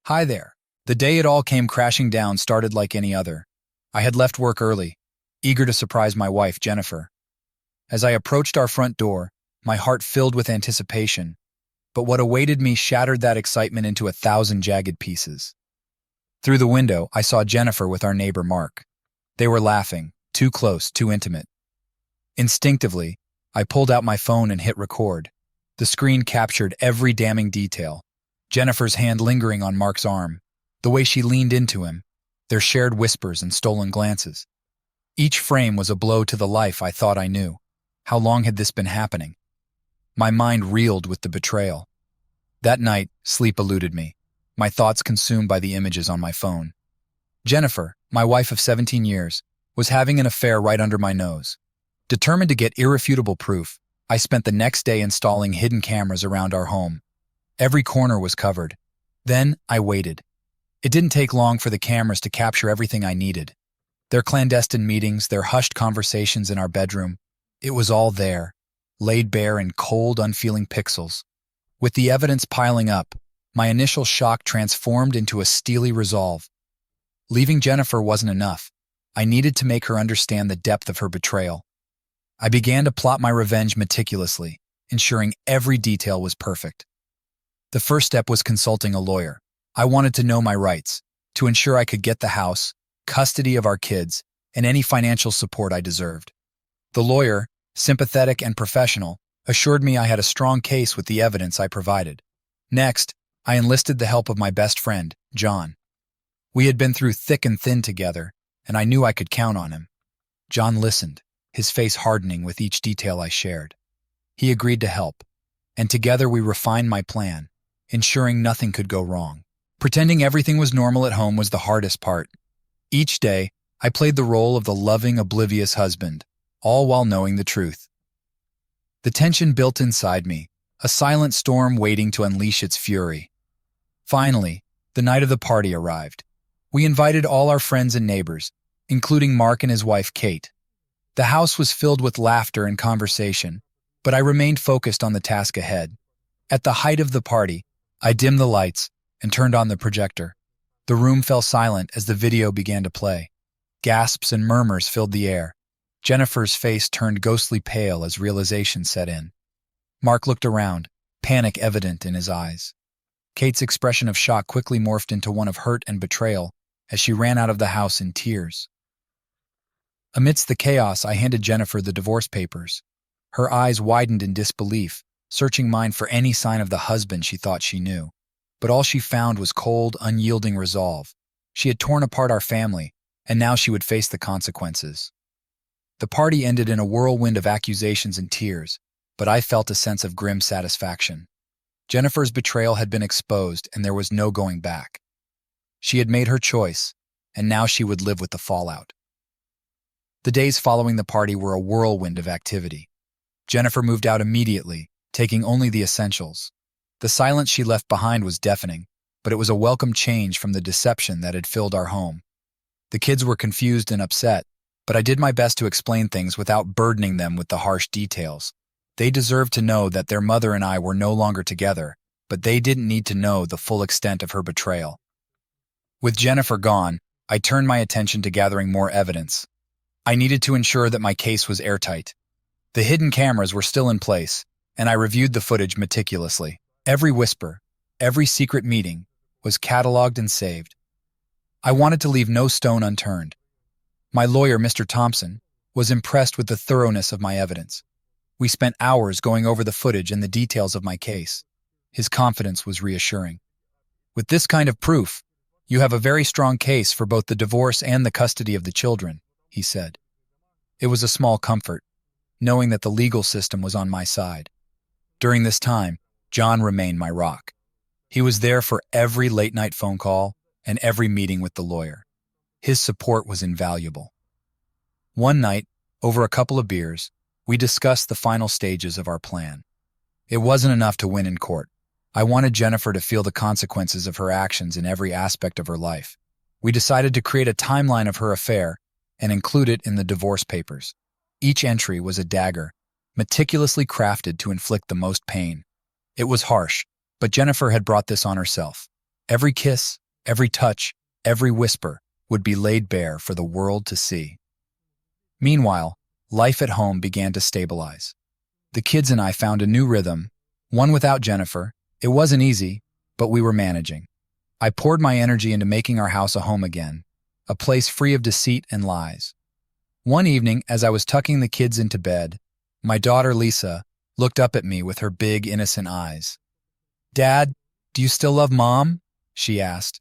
Hi there. The day it all came crashing down started like any other. I had left work early, eager to surprise my wife, Jennifer. As I approached our front door, my heart filled with anticipation, but what awaited me shattered that excitement into 1,000 jagged pieces. Through the window, I saw Jennifer with our neighbor Mark. They were laughing, too close, too intimate. Instinctively, I pulled out my phone and hit record. The screen captured every damning detail. Jennifer's hand lingering on Mark's arm, the way she leaned into him, their shared whispers and stolen glances. Each frame was a blow to the life I thought I knew. How long had this been happening? My mind reeled with the betrayal. That night, sleep eluded me, my thoughts consumed by the images on my phone. Jennifer, my wife of 17 years, was having an affair right under my nose. Determined to get irrefutable proof, I spent the next day installing hidden cameras around our home. Every corner was covered. Then I waited. It didn't take long for the cameras to capture everything I needed. Their clandestine meetings, their hushed conversations in our bedroom. It was all there, laid bare in cold, unfeeling pixels. With the evidence piling up, my initial shock transformed into a steely resolve. Leaving Jennifer wasn't enough. I needed to make her understand the depth of her betrayal. I began to plot my revenge meticulously, ensuring every detail was perfect. The first step was consulting a lawyer. I wanted to know my rights, to ensure I could get the house, custody of our kids, and any financial support I deserved. The lawyer, sympathetic and professional, assured me I had a strong case with the evidence I provided. Next, I enlisted the help of my best friend, John. We had been through thick and thin together, and I knew I could count on him. John listened, his face hardening with each detail I shared. He agreed to help, and together we refined my plan, ensuring nothing could go wrong. Pretending everything was normal at home was the hardest part. Each day, I played the role of the loving, oblivious husband, all while knowing the truth. The tension built inside me, a silent storm waiting to unleash its fury. Finally, the night of the party arrived. We invited all our friends and neighbors, including Mark and his wife, Kate. The house was filled with laughter and conversation, but I remained focused on the task ahead. At the height of the party, I dimmed the lights and turned on the projector. The room fell silent as the video began to play. Gasps and murmurs filled the air. Jennifer's face turned ghostly pale as realization set in. Mark looked around, panic evident in his eyes. Kate's expression of shock quickly morphed into one of hurt and betrayal as she ran out of the house in tears. Amidst the chaos, I handed Jennifer the divorce papers. Her eyes widened in disbelief, searching mine for any sign of the husband she thought she knew. But all she found was cold, unyielding resolve. She had torn apart our family, and now she would face the consequences. The party ended in a whirlwind of accusations and tears, but I felt a sense of grim satisfaction. Jennifer's betrayal had been exposed, and there was no going back. She had made her choice, and now she would live with the fallout. The days following the party were a whirlwind of activity. Jennifer moved out immediately, taking only the essentials. The silence she left behind was deafening, but it was a welcome change from the deception that had filled our home. The kids were confused and upset, but I did my best to explain things without burdening them with the harsh details. They deserved to know that their mother and I were no longer together, but they didn't need to know the full extent of her betrayal. With Jennifer gone, I turned my attention to gathering more evidence. I needed to ensure that my case was airtight. The hidden cameras were still in place, and I reviewed the footage meticulously. Every whisper, every secret meeting, was cataloged and saved. I wanted to leave no stone unturned. My lawyer, Mr. Thompson, was impressed with the thoroughness of my evidence. We spent hours going over the footage and the details of my case. His confidence was reassuring. With this kind of proof, you have a very strong case for both the divorce and the custody of the children, he said. It was a small comfort, knowing that the legal system was on my side. During this time, John remained my rock. He was there for every late-night phone call and every meeting with the lawyer. His support was invaluable. One night, over a couple of beers, we discussed the final stages of our plan. It wasn't enough to win in court. I wanted Jennifer to feel the consequences of her actions in every aspect of her life. We decided to create a timeline of her affair and include it in the divorce papers. Each entry was a dagger, meticulously crafted to inflict the most pain. It was harsh, but Jennifer had brought this on herself. Every kiss, every touch, every whisper would be laid bare for the world to see. Meanwhile, life at home began to stabilize. The kids and I found a new rhythm, one without Jennifer. It wasn't easy, but we were managing. I poured my energy into making our house a home again, a place free of deceit and lies. One evening, as I was tucking the kids into bed, my daughter Lisa looked up at me with her big, innocent eyes. "Dad, do you still love Mom?" she asked.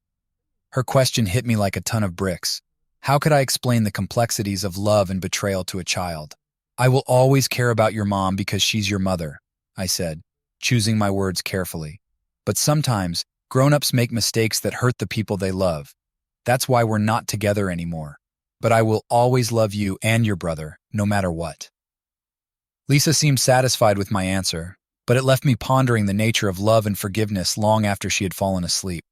Her question hit me like a ton of bricks. How could I explain the complexities of love and betrayal to a child? "I will always care about your mom because she's your mother," I said, choosing my words carefully. "But sometimes, grown-ups make mistakes that hurt the people they love. That's why we're not together anymore. But I will always love you and your brother, no matter what." Lisa seemed satisfied with my answer, but it left me pondering the nature of love and forgiveness long after she had fallen asleep.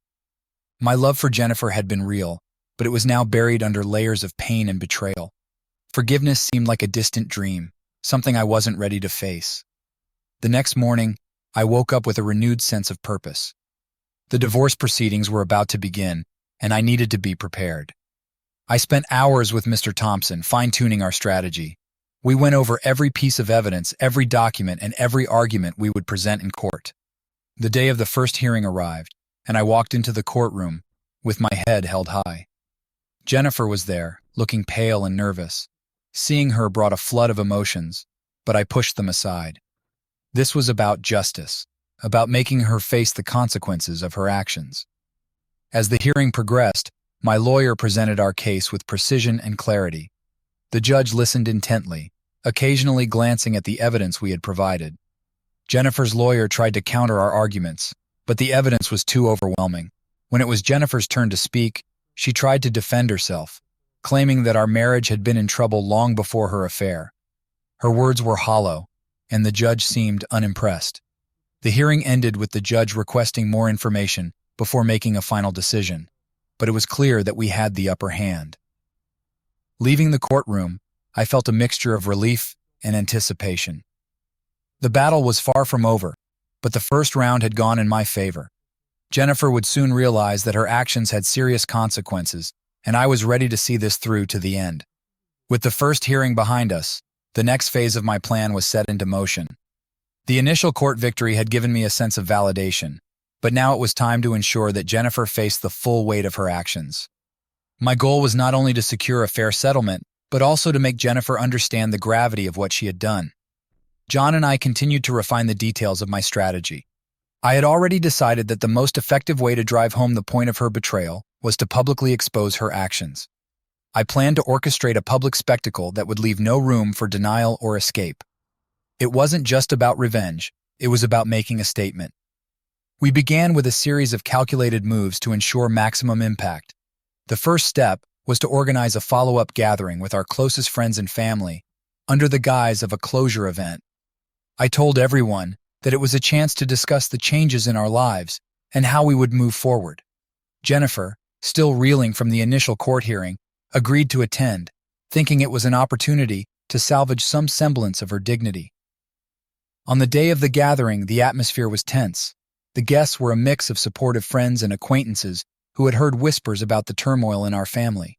My love for Jennifer had been real, but it was now buried under layers of pain and betrayal. Forgiveness seemed like a distant dream, something I wasn't ready to face. The next morning, I woke up with a renewed sense of purpose. The divorce proceedings were about to begin, and I needed to be prepared. I spent hours with Mr. Thompson, fine-tuning our strategy. We went over every piece of evidence, every document, and every argument we would present in court. The day of the first hearing arrived, and I walked into the courtroom with my head held high. Jennifer was there, looking pale and nervous. Seeing her brought a flood of emotions, but I pushed them aside. This was about justice, about making her face the consequences of her actions. As the hearing progressed, my lawyer presented our case with precision and clarity. The judge listened intently, occasionally glancing at the evidence we had provided. Jennifer's lawyer tried to counter our arguments, but the evidence was too overwhelming. When it was Jennifer's turn to speak, she tried to defend herself, claiming that our marriage had been in trouble long before her affair. Her words were hollow, and the judge seemed unimpressed. The hearing ended with the judge requesting more information before making a final decision, but it was clear that we had the upper hand. Leaving the courtroom, I felt a mixture of relief and anticipation. The battle was far from over, but the first round had gone in my favor. Jennifer would soon realize that her actions had serious consequences, and I was ready to see this through to the end. With the first hearing behind us, the next phase of my plan was set into motion. The initial court victory had given me a sense of validation, but now it was time to ensure that Jennifer faced the full weight of her actions. My goal was not only to secure a fair settlement, but also to make Jennifer understand the gravity of what she had done. John and I continued to refine the details of my strategy. I had already decided that the most effective way to drive home the point of her betrayal was to publicly expose her actions. I planned to orchestrate a public spectacle that would leave no room for denial or escape. It wasn't just about revenge, it was about making a statement. We began with a series of calculated moves to ensure maximum impact. The first step was to organize a follow-up gathering with our closest friends and family under the guise of a closure event. I told everyone that it was a chance to discuss the changes in our lives and how we would move forward. Jennifer, still reeling from the initial court hearing, agreed to attend, thinking it was an opportunity to salvage some semblance of her dignity. On the day of the gathering, the atmosphere was tense. The guests were a mix of supportive friends and acquaintances who had heard whispers about the turmoil in our family.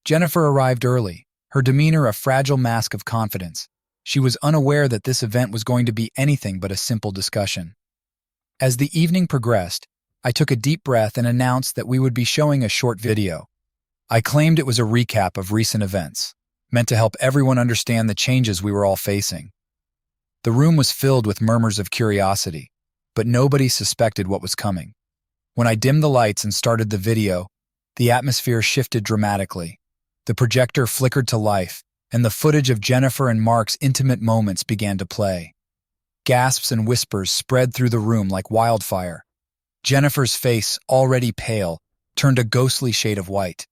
Jennifer arrived early, her demeanor a fragile mask of confidence. She was unaware that this event was going to be anything but a simple discussion. As the evening progressed, I took a deep breath and announced that we would be showing a short video. I claimed it was a recap of recent events, meant to help everyone understand the changes we were all facing. The room was filled with murmurs of curiosity, but nobody suspected what was coming. When I dimmed the lights and started the video, the atmosphere shifted dramatically. The projector flickered to life, and the footage of Jennifer and Mark's intimate moments began to play. Gasps and whispers spread through the room like wildfire. Jennifer's face, already pale, turned a ghostly shade of white.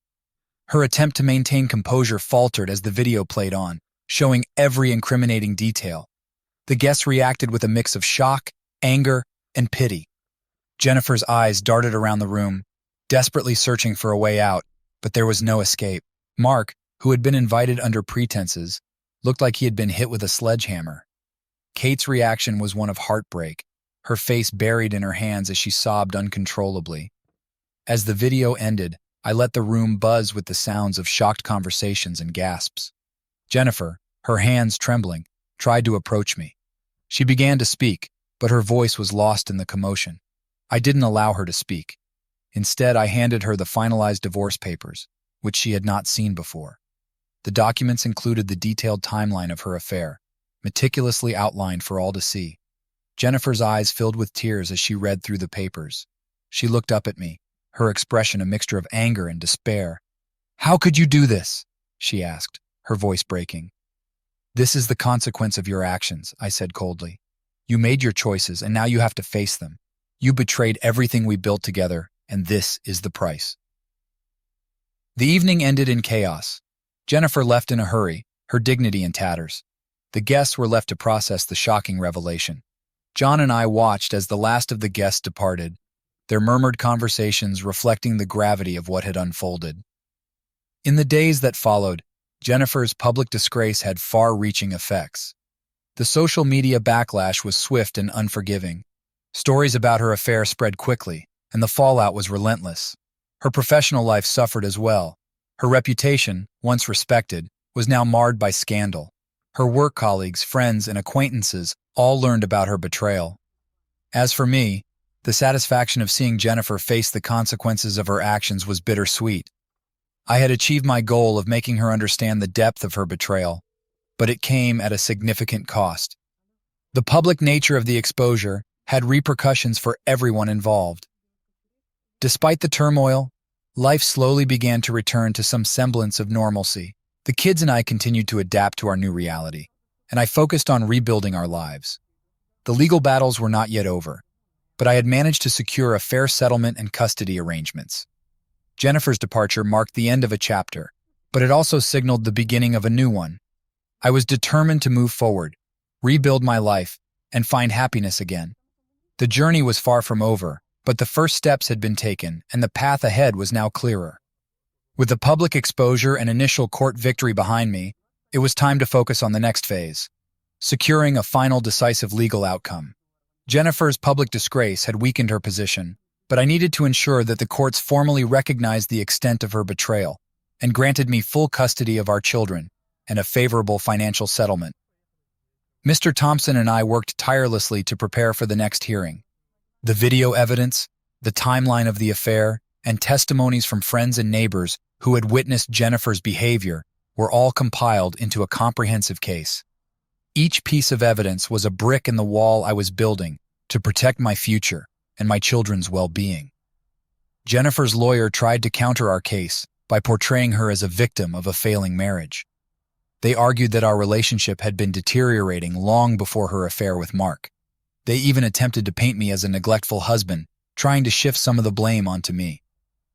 Her attempt to maintain composure faltered as the video played on, showing every incriminating detail. The guests reacted with a mix of shock, anger, and pity. Jennifer's eyes darted around the room, desperately searching for a way out, but there was no escape. Mark, who had been invited under pretenses, looked like he had been hit with a sledgehammer. Kate's reaction was one of heartbreak, her face buried in her hands as she sobbed uncontrollably. As the video ended, I let the room buzz with the sounds of shocked conversations and gasps. Jennifer, her hands trembling, tried to approach me. She began to speak, but her voice was lost in the commotion. I didn't allow her to speak. Instead, I handed her the finalized divorce papers, which she had not seen before. The documents included the detailed timeline of her affair, meticulously outlined for all to see. Jennifer's eyes filled with tears as she read through the papers. She looked up at me, her expression a mixture of anger and despair. "How could you do this?" she asked, her voice breaking. "This is the consequence of your actions," I said coldly. "You made your choices, and now you have to face them. You betrayed everything we built together, and this is the price." The evening ended in chaos. Jennifer left in a hurry, her dignity in tatters. The guests were left to process the shocking revelation. John and I watched as the last of the guests departed, their murmured conversations reflecting the gravity of what had unfolded. In the days that followed, Jennifer's public disgrace had far-reaching effects. The social media backlash was swift and unforgiving. Stories about her affair spread quickly, and the fallout was relentless. Her professional life suffered as well. Her reputation, once respected, was now marred by scandal. Her work colleagues, friends, and acquaintances all learned about her betrayal. As for me, the satisfaction of seeing Jennifer face the consequences of her actions was bittersweet. I had achieved my goal of making her understand the depth of her betrayal, but it came at a significant cost. The public nature of the exposure had repercussions for everyone involved. Despite the turmoil, life slowly began to return to some semblance of normalcy. The kids and I continued to adapt to our new reality, and I focused on rebuilding our lives. The legal battles were not yet over, but I had managed to secure a fair settlement and custody arrangements. Jennifer's departure marked the end of a chapter, but it also signaled the beginning of a new one. I was determined to move forward, rebuild my life, and find happiness again. The journey was far from over, but the first steps had been taken, and the path ahead was now clearer. With the public exposure and initial court victory behind me, it was time to focus on the next phase, securing a final decisive legal outcome. Jennifer's public disgrace had weakened her position, but I needed to ensure that the courts formally recognized the extent of her betrayal and granted me full custody of our children and a favorable financial settlement. Mr. Thompson and I worked tirelessly to prepare for the next hearing. The video evidence, the timeline of the affair, and testimonies from friends and neighbors who had witnessed Jennifer's behavior were all compiled into a comprehensive case. Each piece of evidence was a brick in the wall I was building to protect my future and my children's well-being. Jennifer's lawyer tried to counter our case by portraying her as a victim of a failing marriage. They argued that our relationship had been deteriorating long before her affair with Mark. They even attempted to paint me as a neglectful husband, trying to shift some of the blame onto me.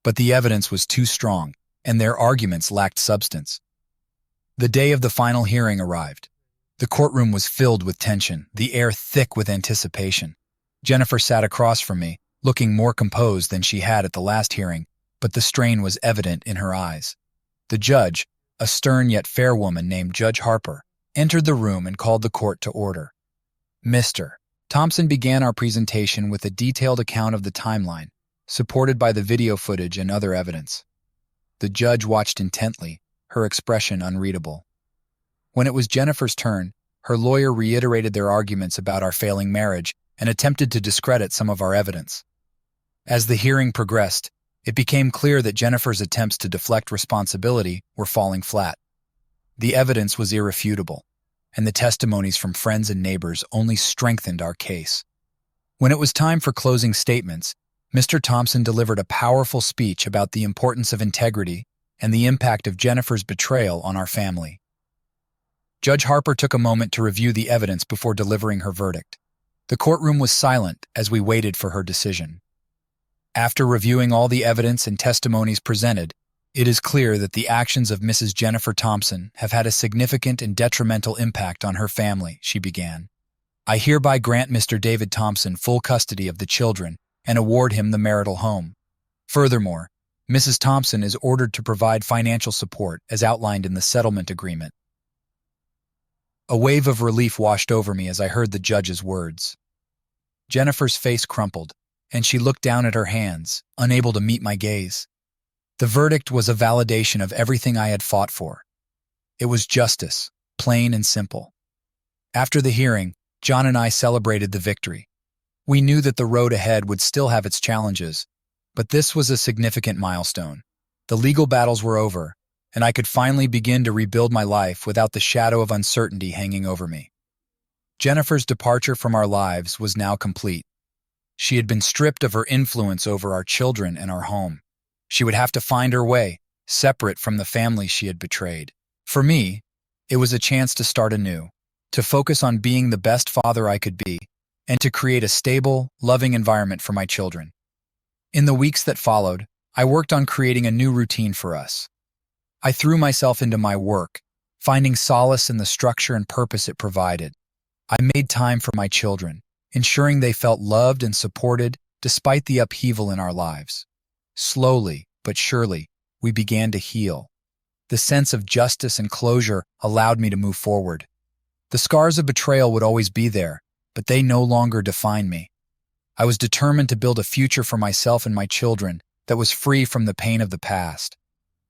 But the evidence was too strong, and their arguments lacked substance. The day of the final hearing arrived. The courtroom was filled with tension, the air thick with anticipation. Jennifer sat across from me, looking more composed than she had at the last hearing, but the strain was evident in her eyes. The judge, a stern yet fair woman named Judge Harper, entered the room and called the court to order. Mr. Thompson began our presentation with a detailed account of the timeline, supported by the video footage and other evidence. The judge watched intently, her expression unreadable. When it was Jennifer's turn, her lawyer reiterated their arguments about our failing marriage and attempted to discredit some of our evidence. As the hearing progressed, it became clear that Jennifer's attempts to deflect responsibility were falling flat. The evidence was irrefutable, and the testimonies from friends and neighbors only strengthened our case. When it was time for closing statements, Mr. Thompson delivered a powerful speech about the importance of integrity and the impact of Jennifer's betrayal on our family. Judge Harper took a moment to review the evidence before delivering her verdict. The courtroom was silent as we waited for her decision. After reviewing all the evidence and testimonies presented, it is clear that the actions of Mrs. Jennifer Thompson have had a significant and detrimental impact on her family, she began. I hereby grant Mr. David Thompson full custody of the children and award him the marital home. Furthermore, Mrs. Thompson is ordered to provide financial support as outlined in the settlement agreement. A wave of relief washed over me as I heard the judge's words. Jennifer's face crumpled, and she looked down at her hands, unable to meet my gaze. The verdict was a validation of everything I had fought for. It was justice, plain and simple. After the hearing, John and I celebrated the victory. We knew that the road ahead would still have its challenges, but this was a significant milestone. The legal battles were over, and I could finally begin to rebuild my life without the shadow of uncertainty hanging over me. Jennifer's departure from our lives was now complete. She had been stripped of her influence over our children and our home. She would have to find her way, separate from the family she had betrayed. For me, it was a chance to start anew, to focus on being the best father I could be, and to create a stable, loving environment for my children. In the weeks that followed, I worked on creating a new routine for us. I threw myself into my work, finding solace in the structure and purpose it provided. I made time for my children, ensuring they felt loved and supported despite the upheaval in our lives. Slowly, but surely, we began to heal. The sense of justice and closure allowed me to move forward. The scars of betrayal would always be there, but they no longer defined me. I was determined to build a future for myself and my children that was free from the pain of the past.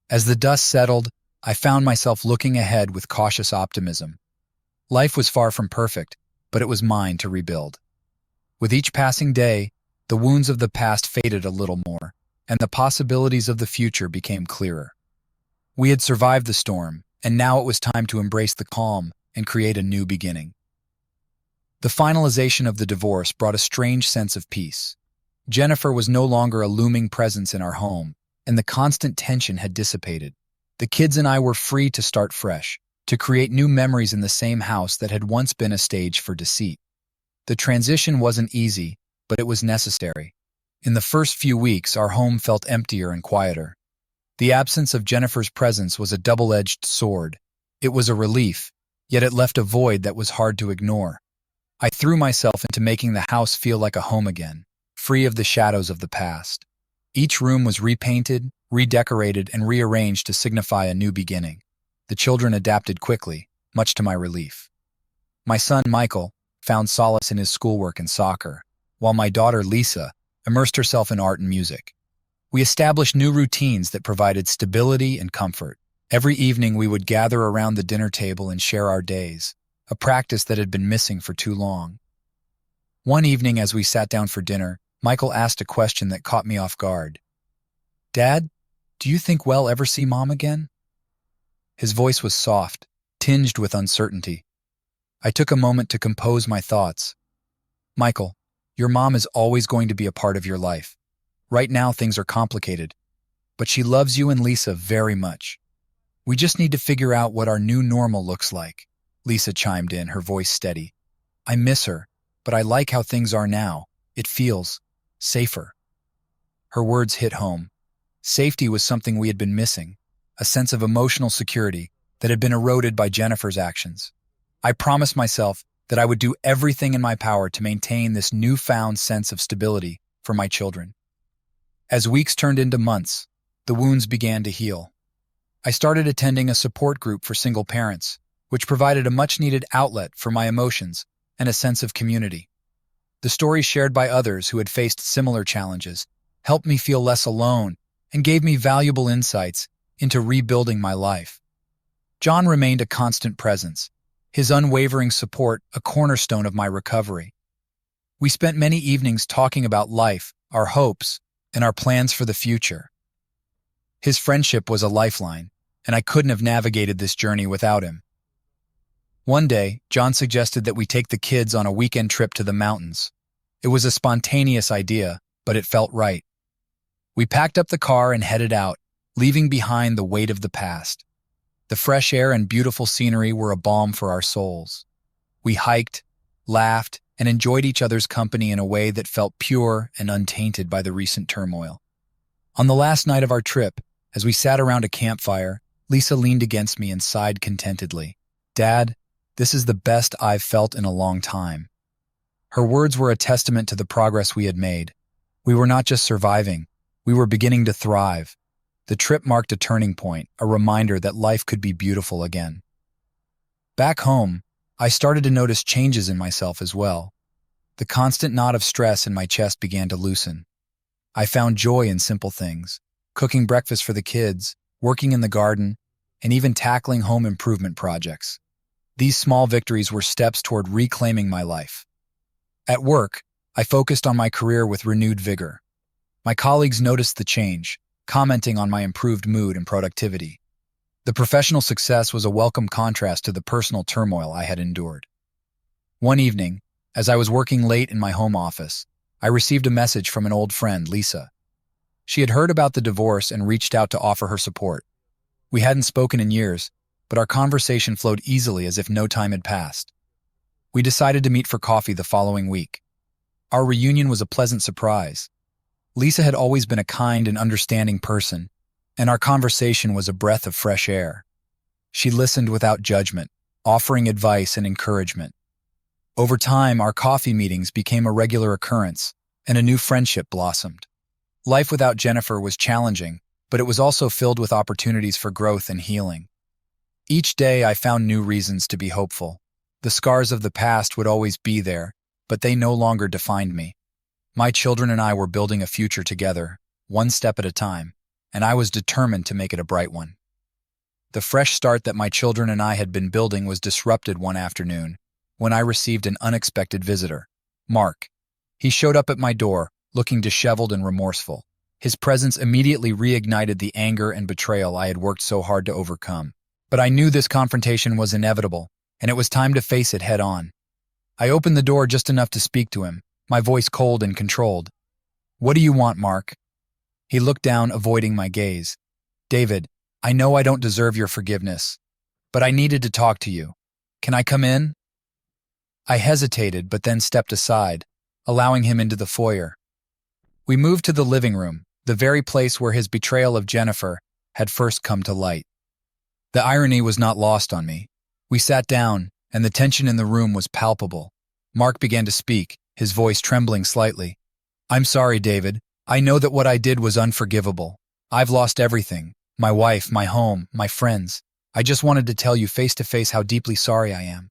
As the dust settled, I found myself looking ahead with cautious optimism. Life was far from perfect, but it was mine to rebuild. With each passing day, the wounds of the past faded a little more, and the possibilities of the future became clearer. We had survived the storm, and now it was time to embrace the calm and create a new beginning. The finalization of the divorce brought a strange sense of peace. Jennifer was no longer a looming presence in our home, and the constant tension had dissipated. The kids and I were free to start fresh, to create new memories in the same house that had once been a stage for deceit. The transition wasn't easy, but it was necessary. In the first few weeks, our home felt emptier and quieter. The absence of Jennifer's presence was a double-edged sword. It was a relief, yet it left a void that was hard to ignore. I threw myself into making the house feel like a home again, free of the shadows of the past. Each room was repainted, redecorated, and rearranged to signify a new beginning. The children adapted quickly, much to my relief. My son, Michael, found solace in his schoolwork and soccer, while my daughter, Lisa, immersed herself in art and music. We established new routines that provided stability and comfort. Every evening we would gather around the dinner table and share our days, a practice that had been missing for too long. One evening as we sat down for dinner, Michael asked a question that caught me off guard. "Dad, do you think we'll ever see Mom again?" His voice was soft, tinged with uncertainty. I took a moment to compose my thoughts. "Michael, your mom is always going to be a part of your life. Right now things are complicated, but she loves you and Lisa very much. We just need to figure out what our new normal looks like." Lisa chimed in, her voice steady. "I miss her, but I like how things are now. It feels safer." Her words hit home. Safety was something we had been missing, a sense of emotional security that had been eroded by Jennifer's actions. I promised myself that I would do everything in my power to maintain this newfound sense of stability for my children. As weeks turned into months, the wounds began to heal. I started attending a support group for single parents, which provided a much-needed outlet for my emotions and a sense of community. The stories shared by others who had faced similar challenges helped me feel less alone and gave me valuable insights into rebuilding my life. John remained a constant presence, his unwavering support a cornerstone of my recovery. We spent many evenings talking about life, our hopes, and our plans for the future. His friendship was a lifeline, and I couldn't have navigated this journey without him. One day, John suggested that we take the kids on a weekend trip to the mountains. It was a spontaneous idea, but it felt right. We packed up the car and headed out, leaving behind the weight of the past. The fresh air and beautiful scenery were a balm for our souls. We hiked, laughed, and enjoyed each other's company in a way that felt pure and untainted by the recent turmoil. On the last night of our trip, as we sat around a campfire, Lisa leaned against me and sighed contentedly. "Dad, this is the best I've felt in a long time." Her words were a testament to the progress we had made. We were not just surviving, we were beginning to thrive. The trip marked a turning point, a reminder that life could be beautiful again. Back home, I started to notice changes in myself as well. The constant knot of stress in my chest began to loosen. I found joy in simple things, cooking breakfast for the kids, working in the garden, and even tackling home improvement projects. These small victories were steps toward reclaiming my life. At work, I focused on my career with renewed vigor. My colleagues noticed the change, commenting on my improved mood and productivity. The professional success was a welcome contrast to the personal turmoil I had endured. One evening, as I was working late in my home office, I received a message from an old friend, Lisa. She had heard about the divorce and reached out to offer her support. We hadn't spoken in years, but our conversation flowed easily as if no time had passed. We decided to meet for coffee the following week. Our reunion was a pleasant surprise. Lisa had always been a kind and understanding person, and our conversation was a breath of fresh air. She listened without judgment, offering advice and encouragement. Over time, our coffee meetings became a regular occurrence, and a new friendship blossomed. Life without Jennifer was challenging, but it was also filled with opportunities for growth and healing. Each day, I found new reasons to be hopeful. The scars of the past would always be there, but they no longer defined me. My children and I were building a future together, one step at a time, and I was determined to make it a bright one. The fresh start that my children and I had been building was disrupted one afternoon, when I received an unexpected visitor, Mark. He showed up at my door, looking disheveled and remorseful. His presence immediately reignited the anger and betrayal I had worked so hard to overcome. But I knew this confrontation was inevitable, and it was time to face it head-on. I opened the door just enough to speak to him, my voice cold and controlled. "What do you want, Mark?" He looked down, avoiding my gaze. "David, I know I don't deserve your forgiveness, but I needed to talk to you. Can I come in?" I hesitated, but then stepped aside, allowing him into the foyer. We moved to the living room, the very place where his betrayal of Jennifer had first come to light. The irony was not lost on me. We sat down, and the tension in the room was palpable. Mark began to speak, his voice trembling slightly. "I'm sorry, David. I know that what I did was unforgivable. I've lost everything, my wife, my home, my friends. I just wanted to tell you face to face how deeply sorry I am."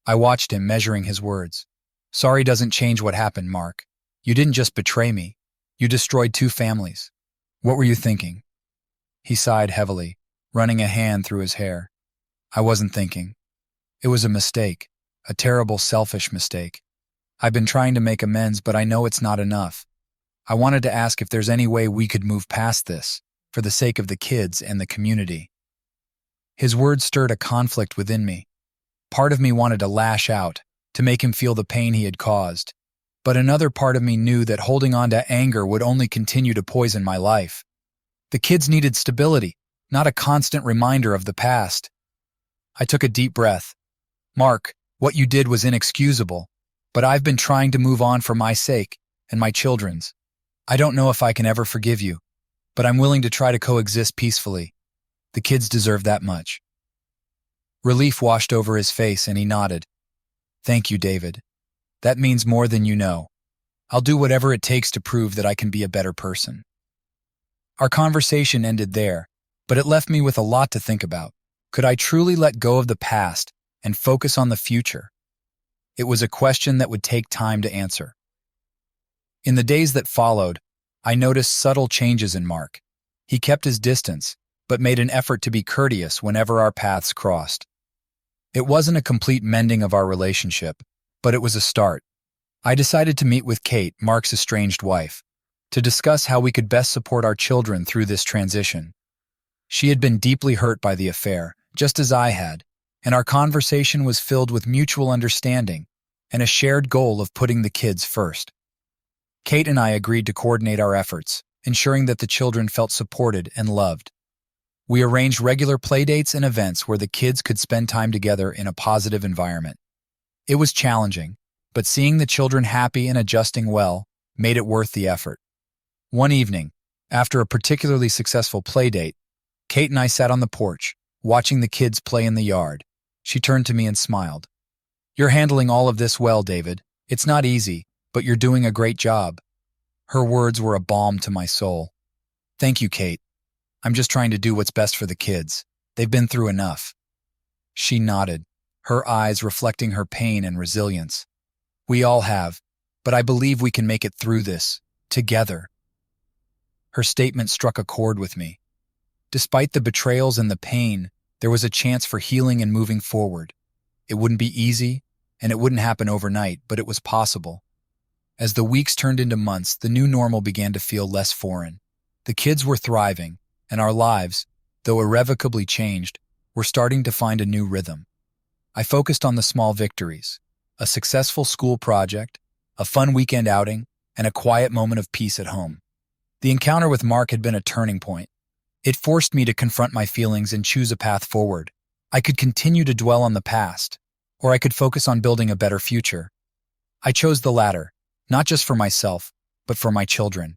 I watched him, measuring his words. "Sorry doesn't change what happened, Mark. You didn't just betray me. You destroyed 2 families. What were you thinking?" He sighed heavily, running a hand through his hair. "I wasn't thinking. It was a mistake, a terrible, selfish mistake. I've been trying to make amends, but I know it's not enough. I wanted to ask if there's any way we could move past this, for the sake of the kids and the community." His words stirred a conflict within me. Part of me wanted to lash out, to make him feel the pain he had caused, but another part of me knew that holding on to anger would only continue to poison my life. The kids needed stability, not a constant reminder of the past. I took a deep breath. "Mark, what you did was inexcusable, but I've been trying to move on for my sake and my children's. I don't know if I can ever forgive you, but I'm willing to try to coexist peacefully. The kids deserve that much." Relief washed over his face, and he nodded. "Thank you, David. That means more than you know. I'll do whatever it takes to prove that I can be a better person." Our conversation ended there, but it left me with a lot to think about. Could I truly let go of the past and focus on the future? It was a question that would take time to answer. In the days that followed, I noticed subtle changes in Mark. He kept his distance, but made an effort to be courteous whenever our paths crossed. It wasn't a complete mending of our relationship, but it was a start. I decided to meet with Kate, Mark's estranged wife, to discuss how we could best support our children through this transition. She had been deeply hurt by the affair, just as I had, and our conversation was filled with mutual understanding and a shared goal of putting the kids first. Kate and I agreed to coordinate our efforts, ensuring that the children felt supported and loved. We arranged regular playdates and events where the kids could spend time together in a positive environment. It was challenging, but seeing the children happy and adjusting well made it worth the effort. One evening, after a particularly successful playdate, Kate and I sat on the porch, watching the kids play in the yard. She turned to me and smiled. "You're handling all of this well, David. It's not easy, but you're doing a great job." Her words were a balm to my soul. "Thank you, Kate. I'm just trying to do what's best for the kids. They've been through enough." She nodded, her eyes reflecting her pain and resilience. We all have, but I believe we can make it through this, together. Her statement struck a chord with me. Despite the betrayals and the pain, there was a chance for healing and moving forward. It wouldn't be easy, and it wouldn't happen overnight, but it was possible. As the weeks turned into months, the new normal began to feel less foreign. The kids were thriving, and our lives, though irrevocably changed, were starting to find a new rhythm. I focused on the small victories: a successful school project, a fun weekend outing, and a quiet moment of peace at home. The encounter with Mark had been a turning point. It forced me to confront my feelings and choose a path forward. I could continue to dwell on the past, or I could focus on building a better future. I chose the latter, not just for myself, but for my children.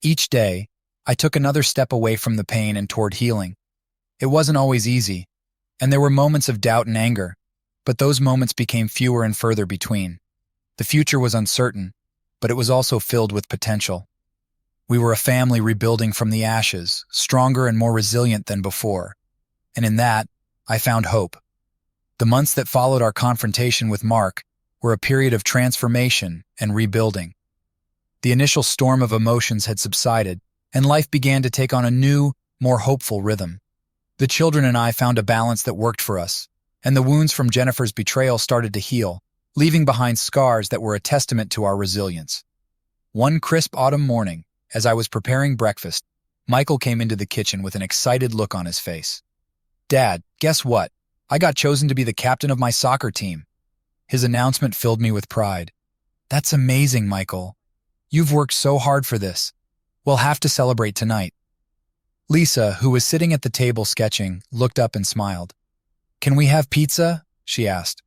Each day, I took another step away from the pain and toward healing. It wasn't always easy, and there were moments of doubt and anger, but those moments became fewer and further between. The future was uncertain, but it was also filled with potential. We were a family rebuilding from the ashes, stronger and more resilient than before. And in that, I found hope. The months that followed our confrontation with Mark were a period of transformation and rebuilding. The initial storm of emotions had subsided, and life began to take on a new, more hopeful rhythm. The children and I found a balance that worked for us, and the wounds from Jennifer's betrayal started to heal, leaving behind scars that were a testament to our resilience. One crisp autumn morning, as I was preparing breakfast, Michael came into the kitchen with an excited look on his face. "Dad, guess what? I got chosen to be the captain of my soccer team." His announcement filled me with pride. "That's amazing, Michael. You've worked so hard for this. We'll have to celebrate tonight." Lisa, who was sitting at the table sketching, looked up and smiled. "Can we have pizza?" she asked.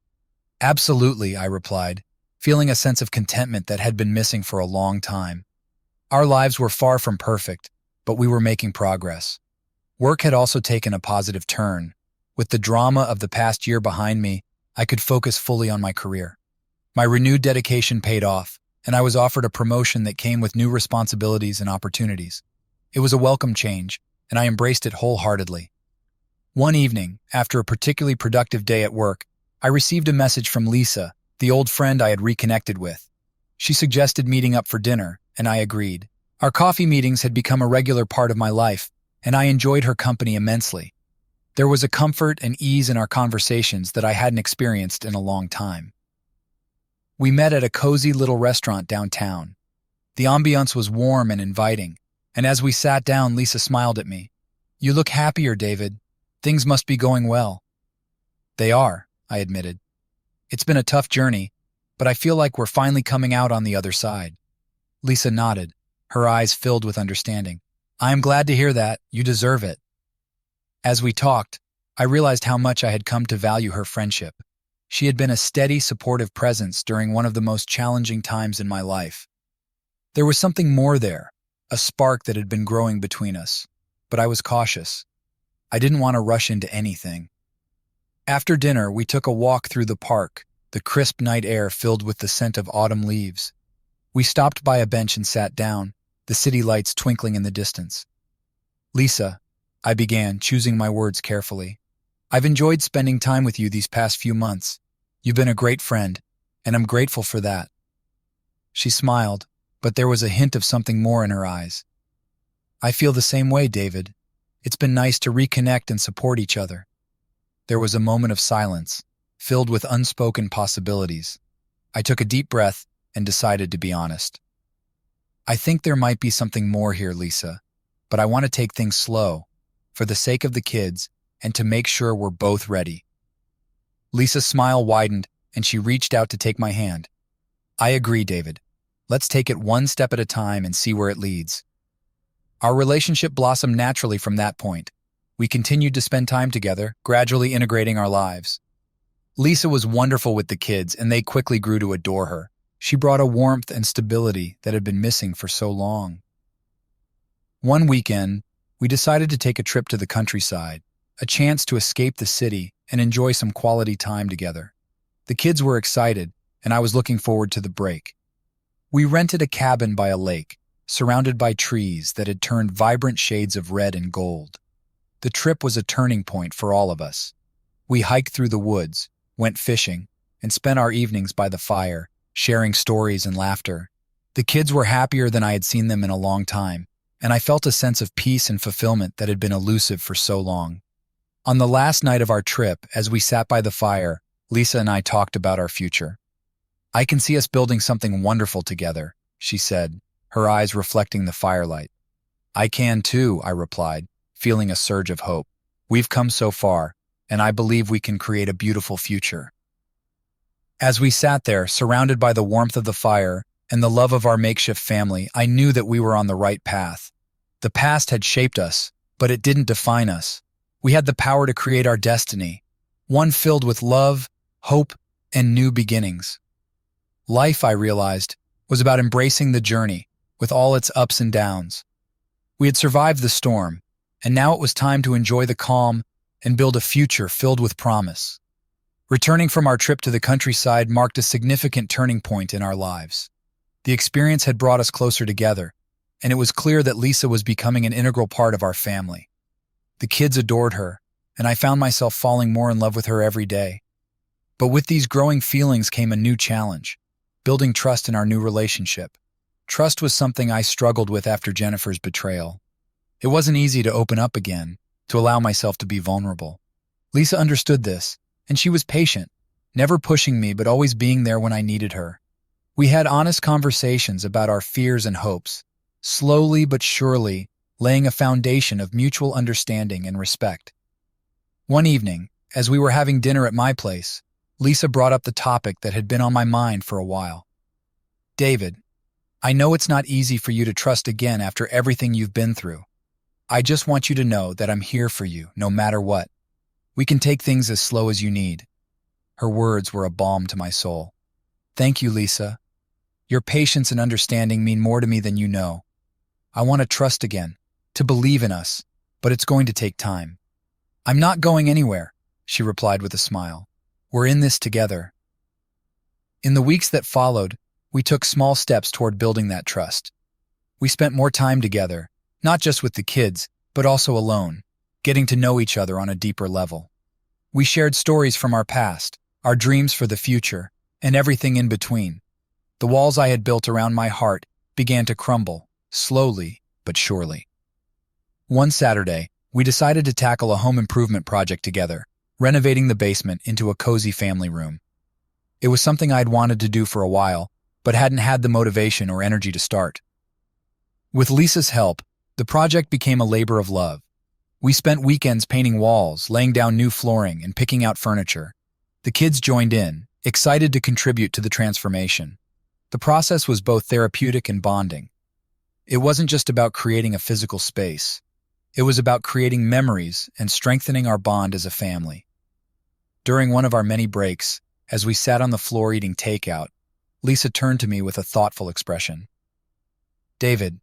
"Absolutely," I replied, feeling a sense of contentment that had been missing for a long time. Our lives were far from perfect, but we were making progress. Work had also taken a positive turn. With the drama of the past year behind me, I could focus fully on my career. My renewed dedication paid off, and I was offered a promotion that came with new responsibilities and opportunities. It was a welcome change, and I embraced it wholeheartedly. One evening, after a particularly productive day at work, I received a message from Lisa, the old friend I had reconnected with. She suggested meeting up for dinner, and I agreed. Our coffee meetings had become a regular part of my life, and I enjoyed her company immensely. There was a comfort and ease in our conversations that I hadn't experienced in a long time. We met at a cozy little restaurant downtown. The ambiance was warm and inviting, and as we sat down, Lisa smiled at me. "You look happier, David. Things must be going well." "They are," I admitted. "It's been a tough journey, but I feel like we're finally coming out on the other side." Lisa nodded, her eyes filled with understanding. "I am glad to hear that. You deserve it." As we talked, I realized how much I had come to value her friendship. She had been a steady, supportive presence during one of the most challenging times in my life. There was something more there, a spark that had been growing between us, but I was cautious. I didn't want to rush into anything. After dinner, we took a walk through the park, the crisp night air filled with the scent of autumn leaves. We stopped by a bench and sat down, the city lights twinkling in the distance. "Lisa," I began, choosing my words carefully, "I've enjoyed spending time with you these past few months. You've been a great friend, and I'm grateful for that." She smiled, but there was a hint of something more in her eyes. "I feel the same way, David. It's been nice to reconnect and support each other." There was a moment of silence, filled with unspoken possibilities. I took a deep breath and decided to be honest. "I think there might be something more here, Lisa, but I want to take things slow, for the sake of the kids, and to make sure we're both ready." Lisa's smile widened, and she reached out to take my hand. "I agree, David. Let's take it one step at a time and see where it leads." Our relationship blossomed naturally from that point. We continued to spend time together, gradually integrating our lives. Lisa was wonderful with the kids, and they quickly grew to adore her. She brought a warmth and stability that had been missing for so long. One weekend, we decided to take a trip to the countryside, a chance to escape the city and enjoy some quality time together. The kids were excited, and I was looking forward to the break. We rented a cabin by a lake, surrounded by trees that had turned vibrant shades of red and gold. The trip was a turning point for all of us. We hiked through the woods, went fishing, and spent our evenings by the fire, sharing stories and laughter. The kids were happier than I had seen them in a long time, and I felt a sense of peace and fulfillment that had been elusive for so long. On the last night of our trip, as we sat by the fire, Lisa and I talked about our future. "I can see us building something wonderful together," she said, her eyes reflecting the firelight. "I can too," I replied, feeling a surge of hope. "We've come so far, and I believe we can create a beautiful future." As we sat there, surrounded by the warmth of the fire and the love of our makeshift family, I knew that we were on the right path. The past had shaped us, but it didn't define us. We had the power to create our destiny, one filled with love, hope, and new beginnings. Life, I realized, was about embracing the journey, with all its ups and downs. We had survived the storm, and now it was time to enjoy the calm and build a future filled with promise. Returning from our trip to the countryside marked a significant turning point in our lives. The experience had brought us closer together, and it was clear that Lisa was becoming an integral part of our family. The kids adored her, and I found myself falling more in love with her every day. But with these growing feelings came a new challenge: building trust in our new relationship. Trust was something I struggled with after Jennifer's betrayal. It wasn't easy to open up again, to allow myself to be vulnerable. Lisa understood this, and she was patient, never pushing me but always being there when I needed her. We had honest conversations about our fears and hopes, slowly but surely laying a foundation of mutual understanding and respect. One evening, as we were having dinner at my place, Lisa brought up the topic that had been on my mind for a while. "David, I know it's not easy for you to trust again after everything you've been through. I just want you to know that I'm here for you, no matter what. We can take things as slow as you need." Her words were a balm to my soul. "Thank you, Lisa. Your patience and understanding mean more to me than you know. I want to trust again, to believe in us, but it's going to take time." "I'm not going anywhere," she replied with a smile. "We're in this together." In the weeks that followed, we took small steps toward building that trust. We spent more time together, not just with the kids, but also alone, getting to know each other on a deeper level. We shared stories from our past, our dreams for the future, and everything in between. The walls I had built around my heart began to crumble, slowly but surely. One Saturday, we decided to tackle a home improvement project together, renovating the basement into a cozy family room. It was something I'd wanted to do for a while, but hadn't had the motivation or energy to start. With Lisa's help, the project became a labor of love. We spent weekends painting walls, laying down new flooring, and picking out furniture. The kids joined in, excited to contribute to the transformation. The process was both therapeutic and bonding. It wasn't just about creating a physical space. It was about creating memories and strengthening our bond as a family. During one of our many breaks, as we sat on the floor eating takeout, Lisa turned to me with a thoughtful expression. "David,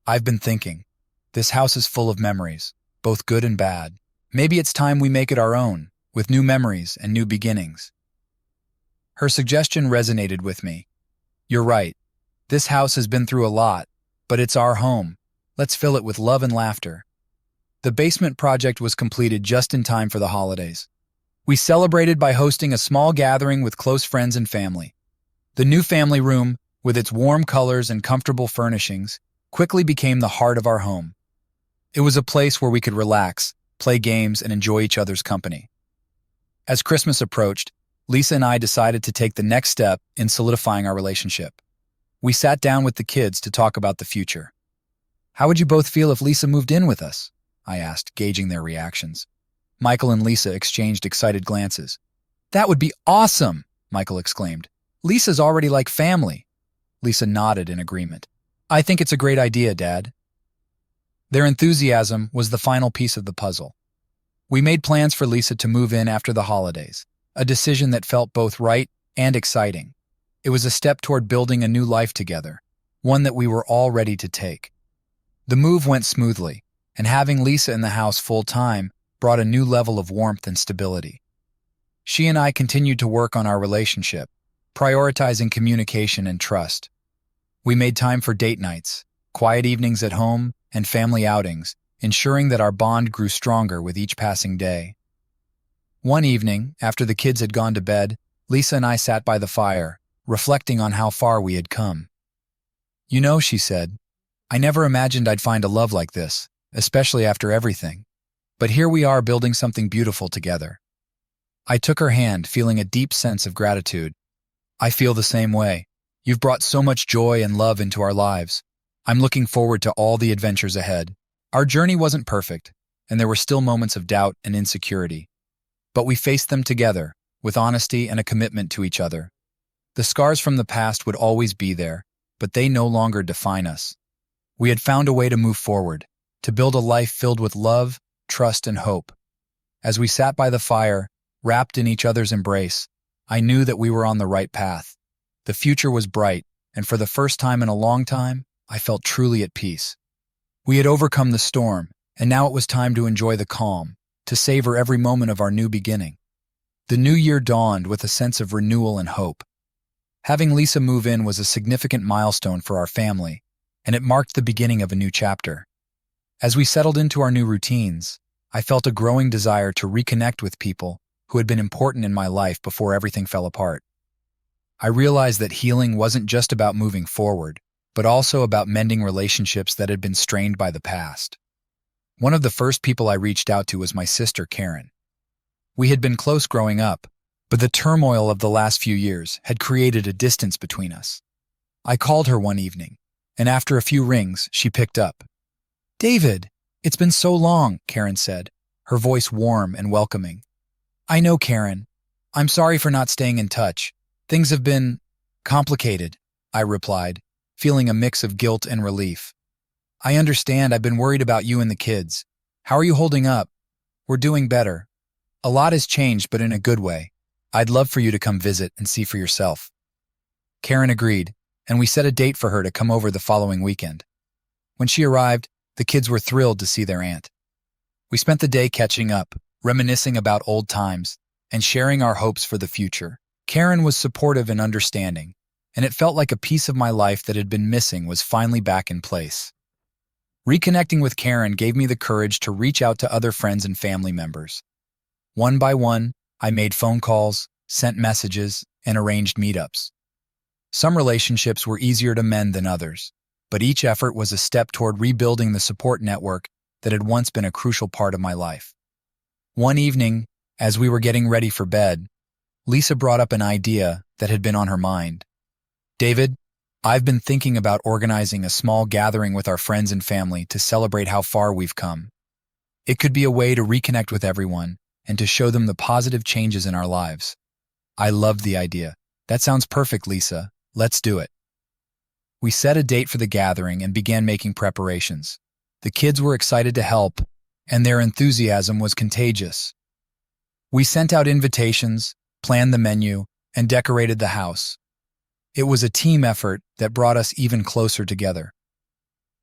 I've been thinking. This house is full of memories, both good and bad. Maybe it's time we make it our own, with new memories and new beginnings." Her suggestion resonated with me. "You're right. This house has been through a lot, but it's our home. Let's fill it with love and laughter." The basement project was completed just in time for the holidays. We celebrated by hosting a small gathering with close friends and family. The new family room, with its warm colors and comfortable furnishings, quickly became the heart of our home. It was a place where we could relax, play games, and enjoy each other's company. As Christmas approached, Lisa and I decided to take the next step in solidifying our relationship. We sat down with the kids to talk about the future. "How would you both feel if Lisa moved in with us?" I asked, gauging their reactions. Michael and Lisa exchanged excited glances. "That would be awesome!" Michael exclaimed. "Lisa's already like family." Lisa nodded in agreement. "I think it's a great idea, Dad." Their enthusiasm was the final piece of the puzzle. We made plans for Lisa to move in after the holidays, a decision that felt both right and exciting. It was a step toward building a new life together, one that we were all ready to take. The move went smoothly, and having Lisa in the house full-time brought a new level of warmth and stability. She and I continued to work on our relationship, prioritizing communication and trust. We made time for date nights, quiet evenings at home, and family outings, ensuring that our bond grew stronger with each passing day. One evening, after the kids had gone to bed, Lisa and I sat by the fire, reflecting on how far we had come. "You know," she said, "I never imagined I'd find a love like this, especially after everything. But here we are building something beautiful together." I took her hand, feeling a deep sense of gratitude. "I feel the same way. You've brought so much joy and love into our lives. I'm looking forward to all the adventures ahead." Our journey wasn't perfect, and there were still moments of doubt and insecurity. But we faced them together, with honesty and a commitment to each other. The scars from the past would always be there, but they no longer define us. We had found a way to move forward, to build a life filled with love, trust, and hope. As we sat by the fire, wrapped in each other's embrace, I knew that we were on the right path. The future was bright, and for the first time in a long time, I felt truly at peace. We had overcome the storm, and now it was time to enjoy the calm, to savor every moment of our new beginning. The new year dawned with a sense of renewal and hope. Having Lisa move in was a significant milestone for our family, and it marked the beginning of a new chapter. As we settled into our new routines, I felt a growing desire to reconnect with people who had been important in my life before everything fell apart. I realized that healing wasn't just about moving forward, but also about mending relationships that had been strained by the past. One of the first people I reached out to was my sister, Karen. We had been close growing up, but the turmoil of the last few years had created a distance between us. I called her one evening, and after a few rings, she picked up. "David, it's been so long," Karen said, her voice warm and welcoming. "I know, Karen. I'm sorry for not staying in touch. Things have been complicated," I replied, feeling a mix of guilt and relief. "I understand. I've been worried about you and the kids. How are you holding up?" "We're doing better. A lot has changed, but in a good way. I'd love for you to come visit and see for yourself." Karen agreed, and we set a date for her to come over the following weekend. When she arrived, the kids were thrilled to see their aunt. We spent the day catching up, reminiscing about old times, and sharing our hopes for the future. Karen was supportive and understanding, and it felt like a piece of my life that had been missing was finally back in place. Reconnecting with Karen gave me the courage to reach out to other friends and family members. One by one, I made phone calls, sent messages, and arranged meetups. Some relationships were easier to mend than others, but each effort was a step toward rebuilding the support network that had once been a crucial part of my life. One evening, as we were getting ready for bed, Lisa brought up an idea that had been on her mind. "David, I've been thinking about organizing a small gathering with our friends and family to celebrate how far we've come. It could be a way to reconnect with everyone and to show them the positive changes in our lives." I loved the idea. "That sounds perfect, Lisa. Let's do it." We set a date for the gathering and began making preparations. The kids were excited to help, and their enthusiasm was contagious. We sent out invitations, planned the menu, and decorated the house. It was a team effort that brought us even closer together.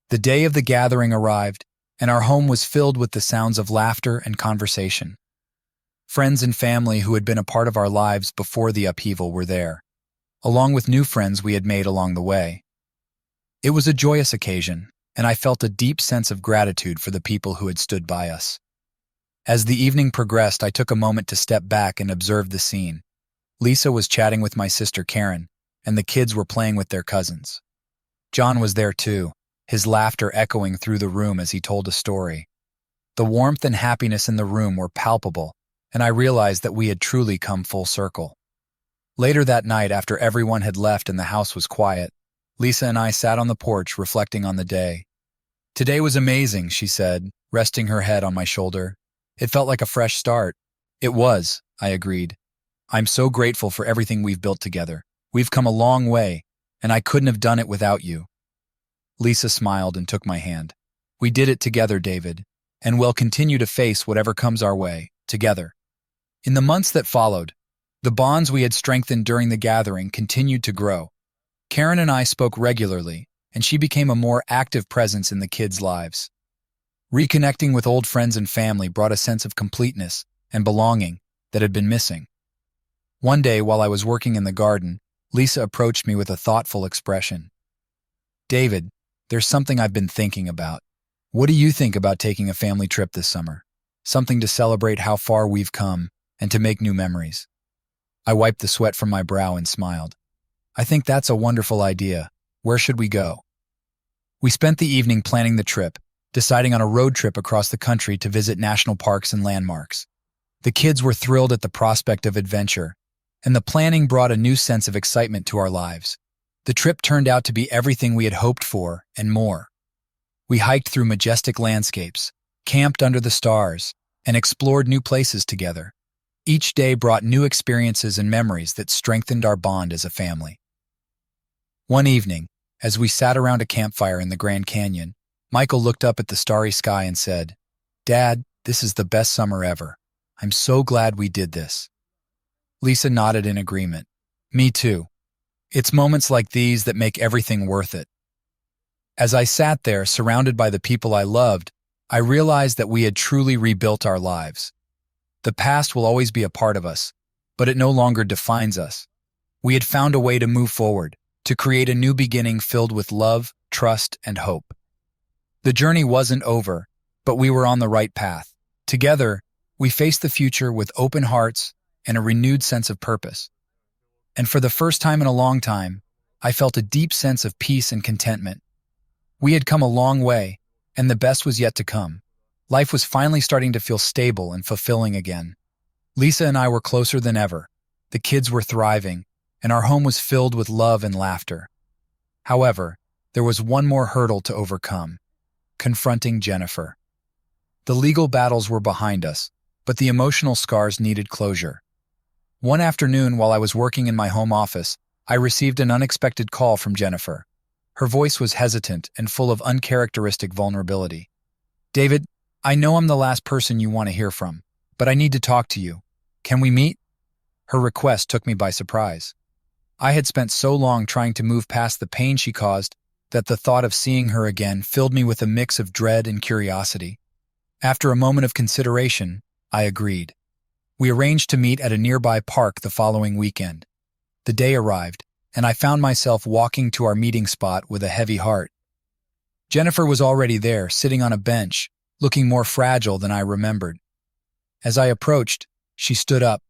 The day of the gathering arrived, and our home was filled with the sounds of laughter and conversation. Friends and family who had been a part of our lives before the upheaval were there, along with new friends we had made along the way. It was a joyous occasion, and I felt a deep sense of gratitude for the people who had stood by us. As the evening progressed, I took a moment to step back and observe the scene. Lisa was chatting with my sister Karen, and the kids were playing with their cousins. John was there too, his laughter echoing through the room as he told a story. The warmth and happiness in the room were palpable, and I realized that we had truly come full circle. Later that night, after everyone had left and the house was quiet, Lisa and I sat on the porch reflecting on the day. "Today was amazing," she said, resting her head on my shoulder. "It felt like a fresh start." "It was," I agreed. "I'm so grateful for everything we've built together. We've come a long way, and I couldn't have done it without you." Lisa smiled and took my hand. "We did it together, David, and we'll continue to face whatever comes our way, together." In the months that followed, the bonds we had strengthened during the gathering continued to grow. Karen and I spoke regularly, and she became a more active presence in the kids' lives. Reconnecting with old friends and family brought a sense of completeness and belonging that had been missing. One day, while I was working in the garden, Lisa approached me with a thoughtful expression. "David, there's something I've been thinking about. What do you think about taking a family trip this summer? Something to celebrate how far we've come and to make new memories." I wiped the sweat from my brow and smiled. I think that's a wonderful idea. Where should we go? We spent the evening planning the trip, deciding on a road trip across the country to visit national parks and landmarks. The kids were thrilled at the prospect of adventure, and the planning brought a new sense of excitement to our lives. The trip turned out to be everything we had hoped for and more. We hiked through majestic landscapes, camped under the stars, and explored new places together. Each day brought new experiences and memories that strengthened our bond as a family. One evening, as we sat around a campfire in the Grand Canyon, Michael looked up at the starry sky and said, "Dad, this is the best summer ever. I'm so glad we did this." Lisa nodded in agreement. Me too. It's moments like these that make everything worth it. As I sat there, surrounded by the people I loved, I realized that we had truly rebuilt our lives. The past will always be a part of us, but it no longer defines us. We had found a way to move forward, to create a new beginning filled with love, trust, and hope. The journey wasn't over, but we were on the right path. Together, we faced the future with open hearts and a renewed sense of purpose. And for the first time in a long time, I felt a deep sense of peace and contentment. We had come a long way, and the best was yet to come. Life was finally starting to feel stable and fulfilling again. Lisa and I were closer than ever. The kids were thriving, and our home was filled with love and laughter. However, there was one more hurdle to overcome: confronting Jennifer. The legal battles were behind us, but the emotional scars needed closure. One afternoon, while I was working in my home office, I received an unexpected call from Jennifer. Her voice was hesitant and full of uncharacteristic vulnerability. "David, I know I'm the last person you want to hear from, but I need to talk to you. Can we meet?" Her request took me by surprise. I had spent so long trying to move past the pain she caused that the thought of seeing her again filled me with a mix of dread and curiosity. After a moment of consideration, I agreed. We arranged to meet at a nearby park the following weekend. The day arrived, and I found myself walking to our meeting spot with a heavy heart. Jennifer was already there, sitting on a bench, looking more fragile than I remembered. As I approached, she stood up,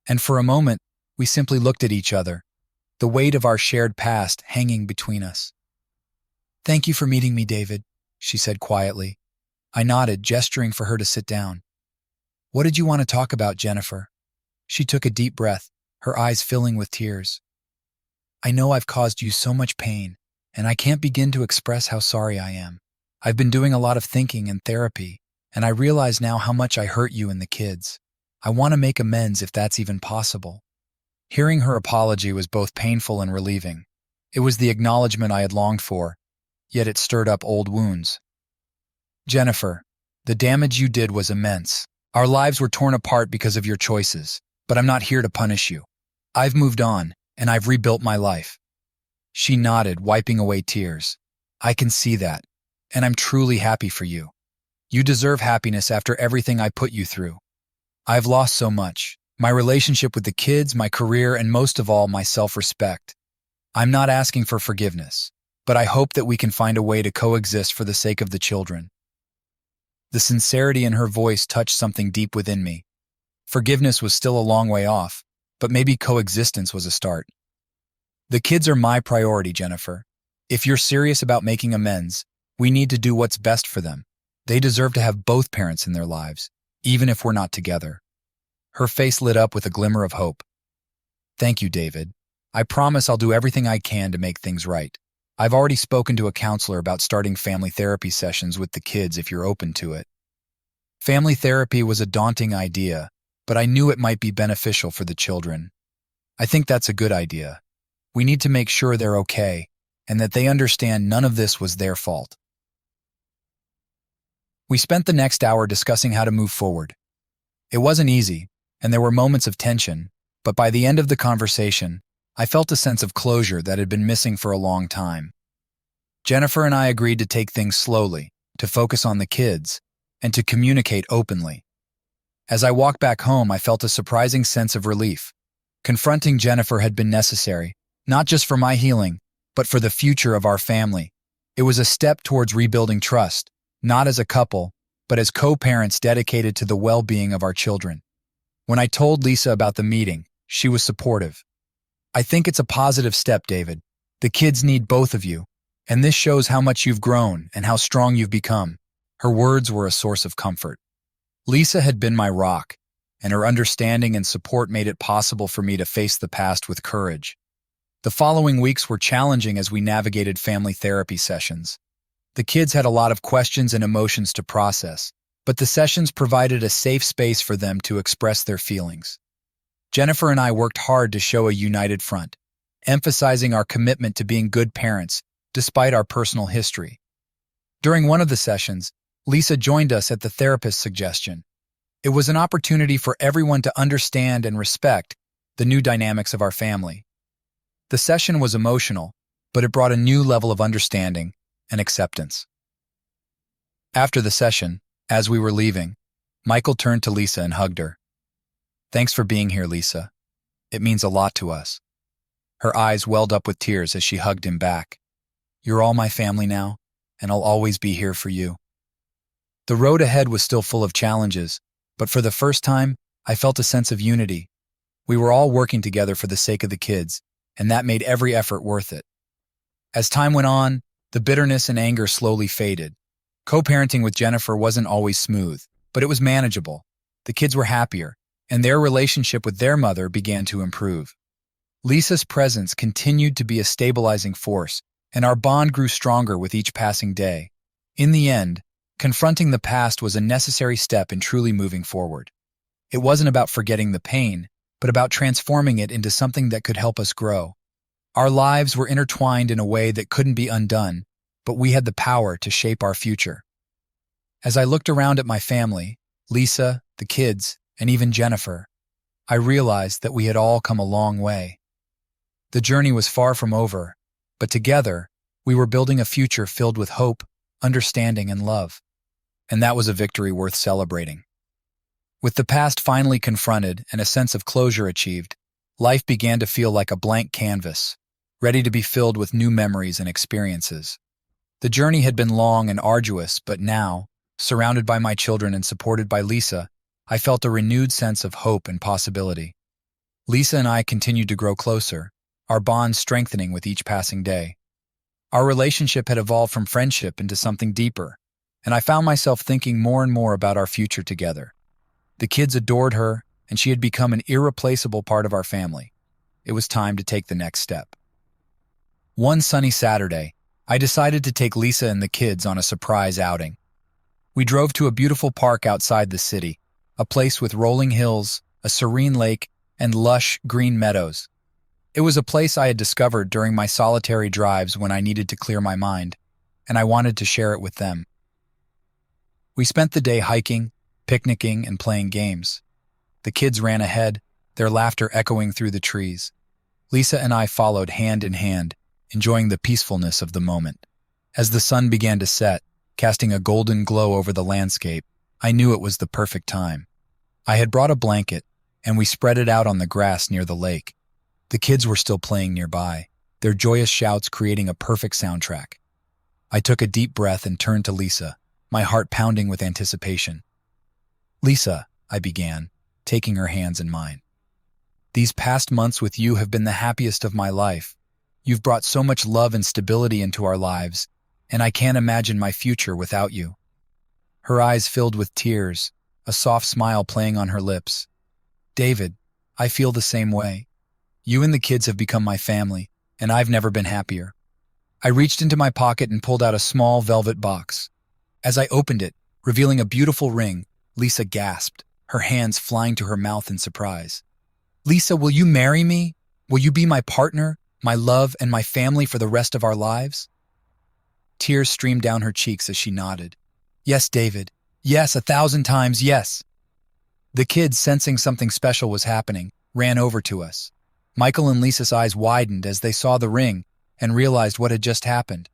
and for a moment, we simply looked at each other, the weight of our shared past hanging between us. "Thank you for meeting me, David," she said quietly. I nodded, gesturing for her to sit down. "What did you want to talk about, Jennifer?" She took a deep breath, her eyes filling with tears. "I know I've caused you so much pain, and I can't begin to express how sorry I am. I've been doing a lot of thinking and therapy, and I realize now how much I hurt you and the kids. I want to make amends if that's even possible." Hearing her apology was both painful and relieving. It was the acknowledgement I had longed for, yet it stirred up old wounds. "Jennifer, the damage you did was immense. Our lives were torn apart because of your choices, but I'm not here to punish you. I've moved on, and I've rebuilt my life." She nodded, wiping away tears. "I can see that, and I'm truly happy for you. You deserve happiness after everything I put you through. I've lost so much: my relationship with the kids, my career, and most of all, my self-respect. I'm not asking for forgiveness, but I hope that we can find a way to coexist for the sake of the children." The sincerity in her voice touched something deep within me. Forgiveness was still a long way off, but maybe coexistence was a start. "The kids are my priority, Jennifer. If you're serious about making amends, we need to do what's best for them. They deserve to have both parents in their lives, even if we're not together." Her face lit up with a glimmer of hope. "Thank you, David. I promise I'll do everything I can to make things right. I've already spoken to a counselor about starting family therapy sessions with the kids if you're open to it." Family therapy was a daunting idea, but I knew it might be beneficial for the children. "I think that's a good idea. We need to make sure they're okay, and that they understand none of this was their fault." We spent the next hour discussing how to move forward. It wasn't easy, and there were moments of tension, but by the end of the conversation, I felt a sense of closure that had been missing for a long time. Jennifer and I agreed to take things slowly, to focus on the kids, and to communicate openly. As I walked back home, I felt a surprising sense of relief. Confronting Jennifer had been necessary, not just for my healing, but for the future of our family. It was a step towards rebuilding trust, not as a couple, but as co-parents dedicated to the well-being of our children. When I told Lisa about the meeting, she was supportive. I think it's a positive step, David. The kids need both of you, and this shows how much you've grown and how strong you've become. Her words were a source of comfort. Lisa had been my rock, and her understanding and support made it possible for me to face the past with courage. The following weeks were challenging as we navigated family therapy sessions. The kids had a lot of questions and emotions to process, but the sessions provided a safe space for them to express their feelings. Jennifer and I worked hard to show a united front, emphasizing our commitment to being good parents despite our personal history. During one of the sessions, Lisa joined us at the therapist's suggestion. It was an opportunity for everyone to understand and respect the new dynamics of our family. The session was emotional, but it brought a new level of understanding and acceptance. After the session, as we were leaving, Michael turned to Lisa and hugged her. "Thanks for being here, Lisa. It means a lot to us." Her eyes welled up with tears as she hugged him back. "You're all my family now, and I'll always be here for you." The road ahead was still full of challenges, but for the first time, I felt a sense of unity. We were all working together for the sake of the kids, and that made every effort worth it. As time went on, the bitterness and anger slowly faded. Co-parenting with Jennifer wasn't always smooth, but it was manageable. The kids were happier, and their relationship with their mother began to improve. Lisa's presence continued to be a stabilizing force, and our bond grew stronger with each passing day. In the end, confronting the past was a necessary step in truly moving forward. It wasn't about forgetting the pain, but about transforming it into something that could help us grow. Our lives were intertwined in a way that couldn't be undone, but we had the power to shape our future. As I looked around at my family, Lisa, the kids, and even Jennifer, I realized that we had all come a long way. The journey was far from over, but together, we were building a future filled with hope, understanding, and love. And that was a victory worth celebrating. With the past finally confronted and a sense of closure achieved, life began to feel like a blank canvas, ready to be filled with new memories and experiences. The journey had been long and arduous, but now, surrounded by my children and supported by Lisa, I felt a renewed sense of hope and possibility. Lisa and I continued to grow closer, our bond strengthening with each passing day. Our relationship had evolved from friendship into something deeper, and I found myself thinking more and more about our future together. The kids adored her, and she had become an irreplaceable part of our family. It was time to take the next step. One sunny Saturday, I decided to take Lisa and the kids on a surprise outing. We drove to a beautiful park outside the city, a place with rolling hills, a serene lake, and lush, green meadows. It was a place I had discovered during my solitary drives when I needed to clear my mind, and I wanted to share it with them. We spent the day hiking, picnicking, and playing games. The kids ran ahead, their laughter echoing through the trees. Lisa and I followed hand in hand, enjoying the peacefulness of the moment. As the sun began to set, casting a golden glow over the landscape, I knew it was the perfect time. I had brought a blanket, and we spread it out on the grass near the lake. The kids were still playing nearby, their joyous shouts creating a perfect soundtrack. I took a deep breath and turned to Lisa, my heart pounding with anticipation. "Lisa," I began, taking her hands in mine. "These past months with you have been the happiest of my life. You've brought so much love and stability into our lives, and I can't imagine my future without you." Her eyes filled with tears, a soft smile playing on her lips. "David, I feel the same way. You and the kids have become my family, and I've never been happier." I reached into my pocket and pulled out a small velvet box. As I opened it, revealing a beautiful ring, Lisa gasped, her hands flying to her mouth in surprise. "Lisa, will you marry me? Will you be my partner, my love, and my family for the rest of our lives?" Tears streamed down her cheeks as she nodded. "Yes, David. Yes, 1,000 times yes." The kids, sensing something special was happening, ran over to us. Michael and Lisa's eyes widened as they saw the ring and realized what had just happened.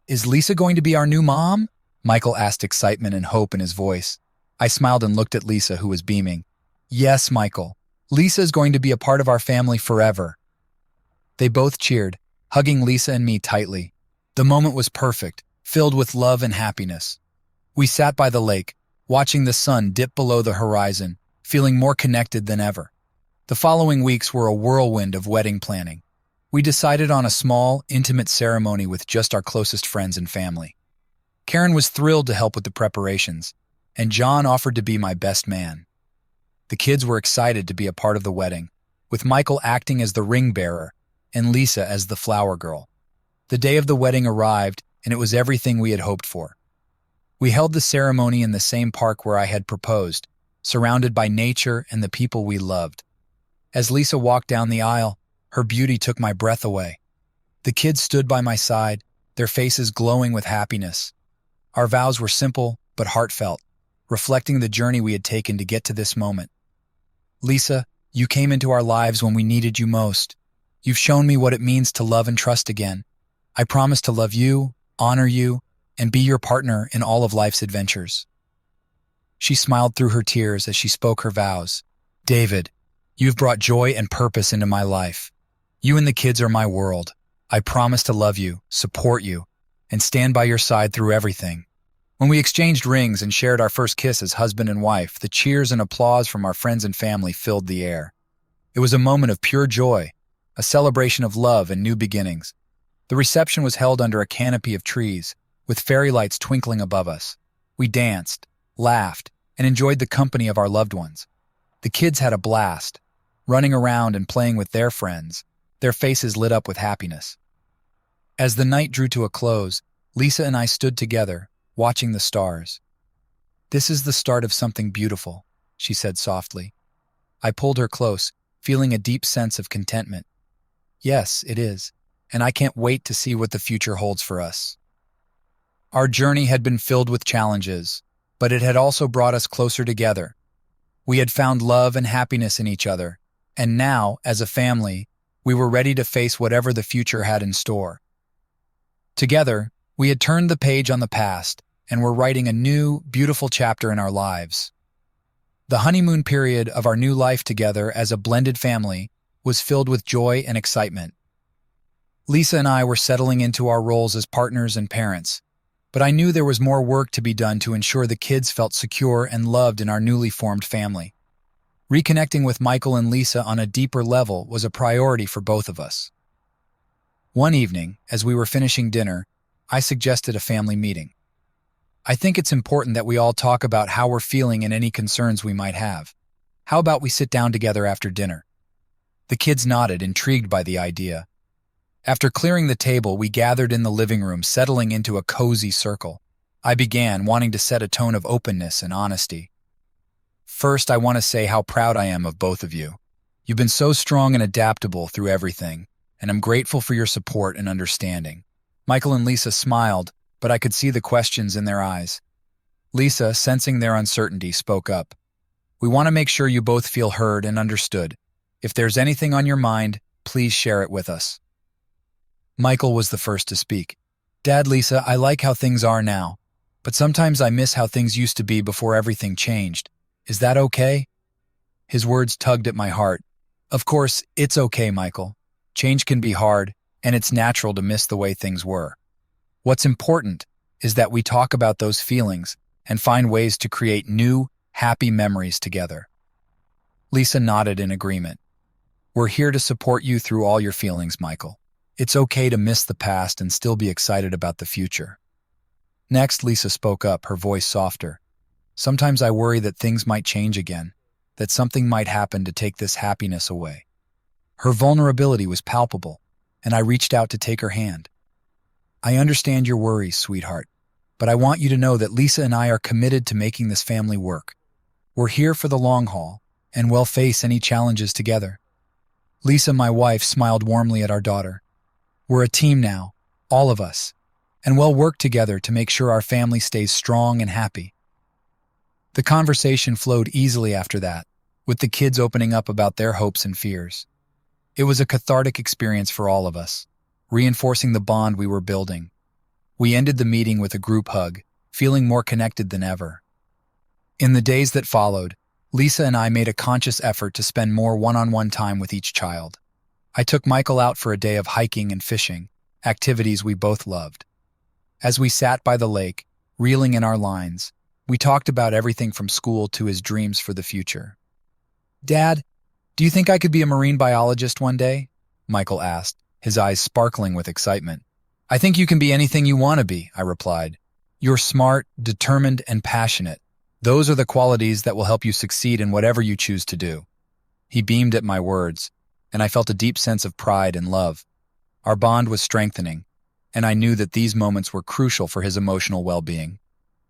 "Is Lisa going to be our new mom?" Michael asked, excitement and hope in his voice. I smiled and looked at Lisa, who was beaming. "Yes, Michael. Lisa is going to be a part of our family forever." They both cheered, hugging Lisa and me tightly. The moment was perfect, filled with love and happiness. We sat by the lake, watching the sun dip below the horizon, feeling more connected than ever. The following weeks were a whirlwind of wedding planning. We decided on a small, intimate ceremony with just our closest friends and family. Karen was thrilled to help with the preparations, and John offered to be my best man. The kids were excited to be a part of the wedding, with Michael acting as the ring bearer and Lisa as the flower girl. The day of the wedding arrived, and it was everything we had hoped for. We held the ceremony in the same park where I had proposed, surrounded by nature and the people we loved. As Lisa walked down the aisle, her beauty took my breath away. The kids stood by my side, their faces glowing with happiness. Our vows were simple but heartfelt, reflecting the journey we had taken to get to this moment. Lisa, you came into our lives when we needed you most. You've shown me what it means to love and trust again. I promise to love you, honor you, and be your partner in all of life's adventures. She smiled through her tears as she spoke her vows. David, you've brought joy and purpose into my life. You and the kids are my world. I promise to love you, support you, and stand by your side through everything. When we exchanged rings and shared our first kiss as husband and wife, the cheers and applause from our friends and family filled the air. It was a moment of pure joy, a celebration of love and new beginnings. The reception was held under a canopy of trees, with fairy lights twinkling above us. We danced, laughed, and enjoyed the company of our loved ones. The kids had a blast, running around and playing with their friends, their faces lit up with happiness. As the night drew to a close, Lisa and I stood together, watching the stars. This is the start of something beautiful, she said softly. I pulled her close, feeling a deep sense of contentment. Yes, it is, and I can't wait to see what the future holds for us. Our journey had been filled with challenges, but it had also brought us closer together. We had found love and happiness in each other, and now, as a family, we were ready to face whatever the future had in store. Together, we had turned the page on the past and were writing a new, beautiful chapter in our lives. The honeymoon period of our new life together as a blended family was filled with joy and excitement. Lisa and I were settling into our roles as partners and parents, but I knew there was more work to be done to ensure the kids felt secure and loved in our newly formed family. Reconnecting with Michael and Lisa on a deeper level was a priority for both of us. One evening, as we were finishing dinner, I suggested a family meeting. I think it's important that we all talk about how we're feeling and any concerns we might have. How about we sit down together after dinner? The kids nodded, intrigued by the idea. After clearing the table, we gathered in the living room, settling into a cozy circle. I began, wanting to set a tone of openness and honesty. First, I want to say how proud I am of both of you. You've been so strong and adaptable through everything, and I'm grateful for your support and understanding. Michael and Lisa smiled, but I could see the questions in their eyes. Lisa, sensing their uncertainty, spoke up. We want to make sure you both feel heard and understood. If there's anything on your mind, please share it with us. Michael was the first to speak. Dad, Lisa, I like how things are now, but sometimes I miss how things used to be before everything changed. Is that okay? His words tugged at my heart. Of course, it's okay, Michael. Change can be hard, and it's natural to miss the way things were. What's important is that we talk about those feelings and find ways to create new, happy memories together. Lisa nodded in agreement. We're here to support you through all your feelings, Michael. It's okay to miss the past and still be excited about the future. Next, Lisa spoke up, her voice softer. Sometimes I worry that things might change again, that something might happen to take this happiness away. Her vulnerability was palpable, and I reached out to take her hand. I understand your worries, sweetheart, but I want you to know that Lisa and I are committed to making this family work. We're here for the long haul, and we'll face any challenges together. Lisa, my wife, smiled warmly at our daughter. We're a team now, all of us, and we'll work together to make sure our family stays strong and happy. The conversation flowed easily after that, with the kids opening up about their hopes and fears. It was a cathartic experience for all of us, reinforcing the bond we were building. We ended the meeting with a group hug, feeling more connected than ever. In the days that followed, Lisa and I made a conscious effort to spend more one-on-one time with each child. I took Michael out for a day of hiking and fishing, activities we both loved. As we sat by the lake, reeling in our lines, we talked about everything from school to his dreams for the future. Dad, Do you think I could be a marine biologist one day? Michael asked, his eyes sparkling with excitement. I think you can be anything you want to be, I replied. You're smart, determined, and passionate. Those are the qualities that will help you succeed in whatever you choose to do. He beamed at my words, and I felt a deep sense of pride and love. Our bond was strengthening, and I knew that these moments were crucial for his emotional well-being.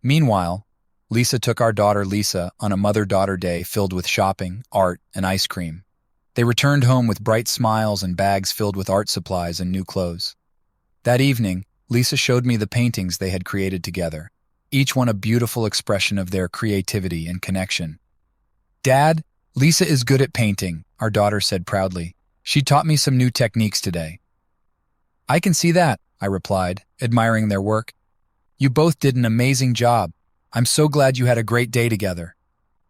Meanwhile, Lisa took our daughter Lisa on a mother-daughter day filled with shopping, art, and ice cream. They returned home with bright smiles and bags filled with art supplies and new clothes. That evening, Lisa showed me the paintings they had created together, each one a beautiful expression of their creativity and connection. Dad, Lisa is good at painting, our daughter said proudly. She taught me some new techniques today. I can see that, I replied, admiring their work. You both did an amazing job. I'm so glad you had a great day together.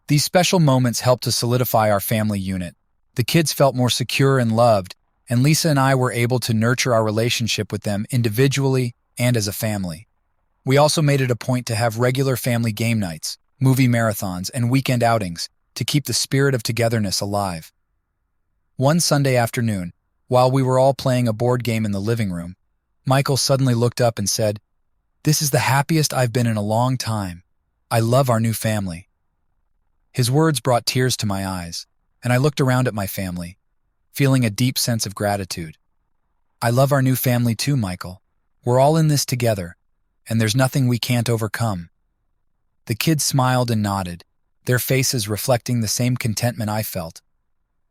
These special moments helped to solidify our family unit. The kids felt more secure and loved, and Lisa and I were able to nurture our relationship with them individually and as a family. We also made it a point to have regular family game nights, movie marathons, and weekend outings to keep the spirit of togetherness alive. One Sunday afternoon, while we were all playing a board game in the living room, Michael suddenly looked up and said, "This is the happiest I've been in a long time. I love our new family." His words brought tears to my eyes, and I looked around at my family, feeling a deep sense of gratitude. I love our new family too, Michael. We're all in this together, and there's nothing we can't overcome. The kids smiled and nodded, their faces reflecting the same contentment I felt.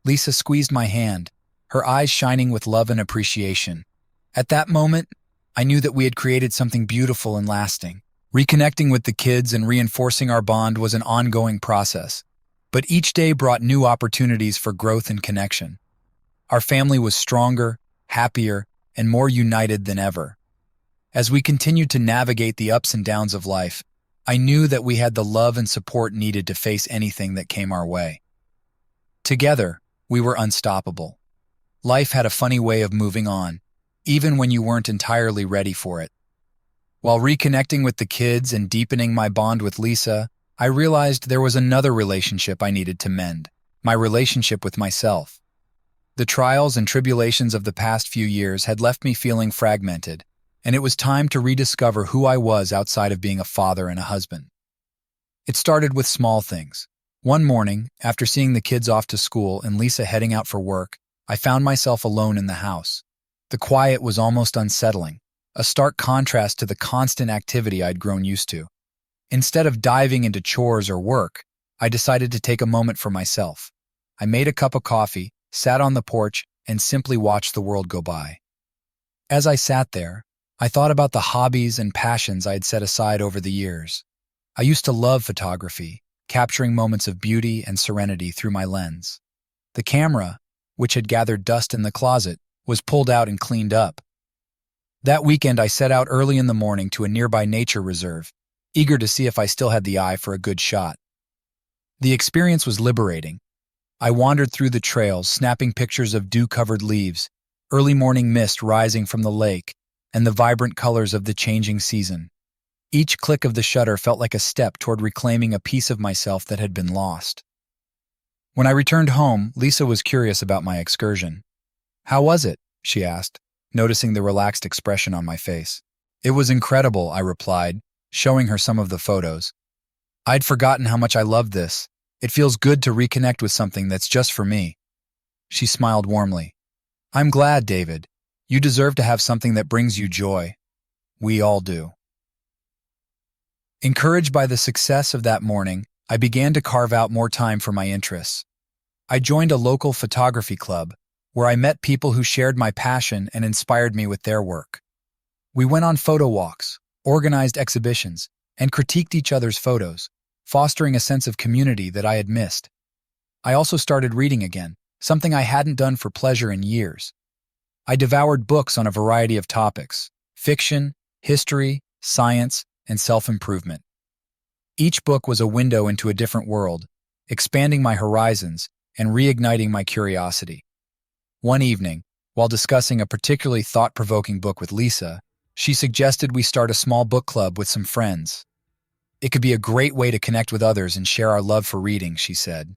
Lisa squeezed my hand, her eyes shining with love and appreciation. At that moment, I knew that we had created something beautiful and lasting. Reconnecting with the kids and reinforcing our bond was an ongoing process, but each day brought new opportunities for growth and connection. Our family was stronger, happier, and more united than ever. As we continued to navigate the ups and downs of life, I knew that we had the love and support needed to face anything that came our way. Together, we were unstoppable. Life had a funny way of moving on, even when you weren't entirely ready for it. While reconnecting with the kids and deepening my bond with Lisa, I realized there was another relationship I needed to mend, my relationship with myself. The trials and tribulations of the past few years had left me feeling fragmented, and it was time to rediscover who I was outside of being a father and a husband. It started with small things. One morning, after seeing the kids off to school and Lisa heading out for work, I found myself alone in the house. The quiet was almost unsettling, a stark contrast to the constant activity I'd grown used to. Instead of diving into chores or work, I decided to take a moment for myself. I made a cup of coffee, sat on the porch, and simply watched the world go by. As I sat there, I thought about the hobbies and passions I had set aside over the years. I used to love photography, capturing moments of beauty and serenity through my lens. The camera, which had gathered dust in the closet, was pulled out and cleaned up. That weekend I set out early in the morning to a nearby nature reserve, eager to see if I still had the eye for a good shot. The experience was liberating. I wandered through the trails, snapping pictures of dew-covered leaves, early morning mist rising from the lake, and the vibrant colors of the changing season. Each click of the shutter felt like a step toward reclaiming a piece of myself that had been lost. When I returned home, Lisa was curious about my excursion. "How was it?" she asked, noticing the relaxed expression on my face. "It was incredible," I replied, showing her some of the photos. "I'd forgotten how much I loved this. It feels good to reconnect with something that's just for me." She smiled warmly. "I'm glad, David. You deserve to have something that brings you joy. We all do." Encouraged by the success of that morning, I began to carve out more time for my interests. I joined a local photography club, where I met people who shared my passion and inspired me with their work. We went on photo walks, organized exhibitions, and critiqued each other's photos, fostering a sense of community that I had missed. I also started reading again, something I hadn't done for pleasure in years. I devoured books on a variety of topics: fiction, history, science, and self-improvement. Each book was a window into a different world, expanding my horizons and reigniting my curiosity. One evening, while discussing a particularly thought-provoking book with Lisa, she suggested we start a small book club with some friends. "It could be a great way to connect with others and share our love for reading," she said.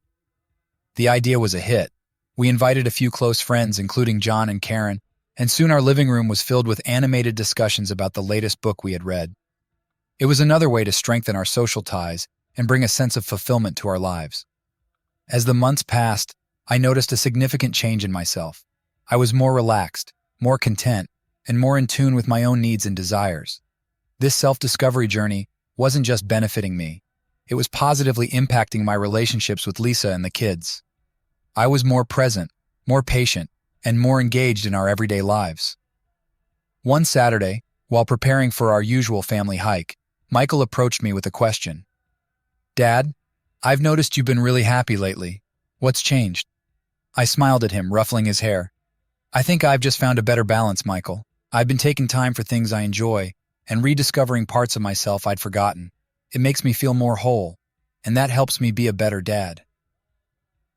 The idea was a hit, We invited a few close friends, including John and Karen, and soon our living room was filled with animated discussions about the latest book we had read. It was another way to strengthen our social ties and bring a sense of fulfillment to our lives. As the months passed, I noticed a significant change in myself. I was more relaxed, more content, and more in tune with my own needs and desires. This self-discovery journey wasn't just benefiting me, it was positively impacting my relationships with Lisa and the kids. I was more present, more patient, and more engaged in our everyday lives. One Saturday, while preparing for our usual family hike, Michael approached me with a question. "Dad, I've noticed you've been really happy lately. What's changed?" I smiled at him, ruffling his hair. "I think I've just found a better balance, Michael. I've been taking time for things I enjoy and rediscovering parts of myself I'd forgotten. It makes me feel more whole, and that helps me be a better dad."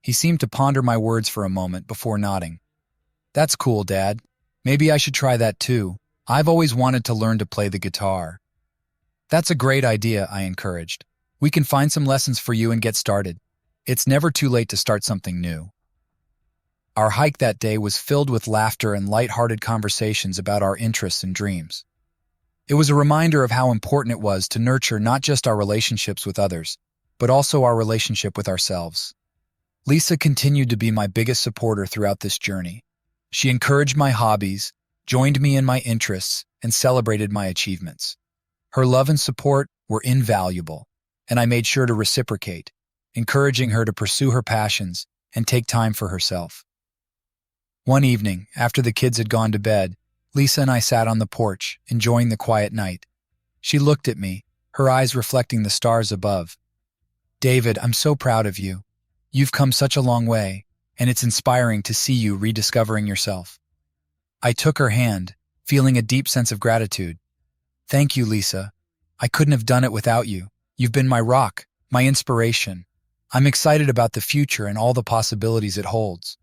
He seemed to ponder my words for a moment before nodding. "That's cool, Dad. Maybe I should try that too. I've always wanted to learn to play the guitar." "That's a great idea," I encouraged. "We can find some lessons for you and get started. It's never too late to start something new." Our hike that day was filled with laughter and light-hearted conversations about our interests and dreams. It was a reminder of how important it was to nurture not just our relationships with others, but also our relationship with ourselves. Lisa continued to be my biggest supporter throughout this journey. She encouraged my hobbies, joined me in my interests, and celebrated my achievements. Her love and support were invaluable, and I made sure to reciprocate, encouraging her to pursue her passions and take time for herself. One evening, after the kids had gone to bed, Lisa and I sat on the porch, enjoying the quiet night. She looked at me, her eyes reflecting the stars above. "David, I'm so proud of you. You've come such a long way, and it's inspiring to see you rediscovering yourself." I took her hand, feeling a deep sense of gratitude. "Thank you, Lisa. I couldn't have done it without you. You've been my rock, my inspiration. I'm excited about the future and all the possibilities it holds."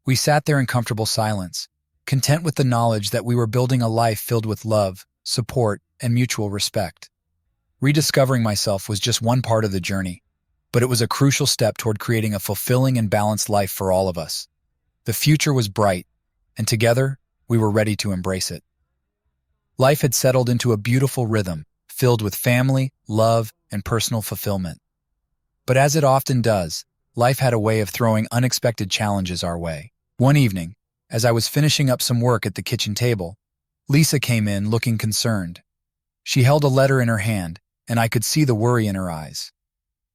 We sat there in comfortable silence, content with the knowledge that we were building a life filled with love, support, and mutual respect. Rediscovering myself was just one part of the journey, but it was a crucial step toward creating a fulfilling and balanced life for all of us. The future was bright, and together, we were ready to embrace it. Life had settled into a beautiful rhythm, filled with family, love, and personal fulfillment. But as it often does, life had a way of throwing unexpected challenges our way. One evening, as I was finishing up some work at the kitchen table, Lisa came in looking concerned. She held a letter in her hand, and I could see the worry in her eyes.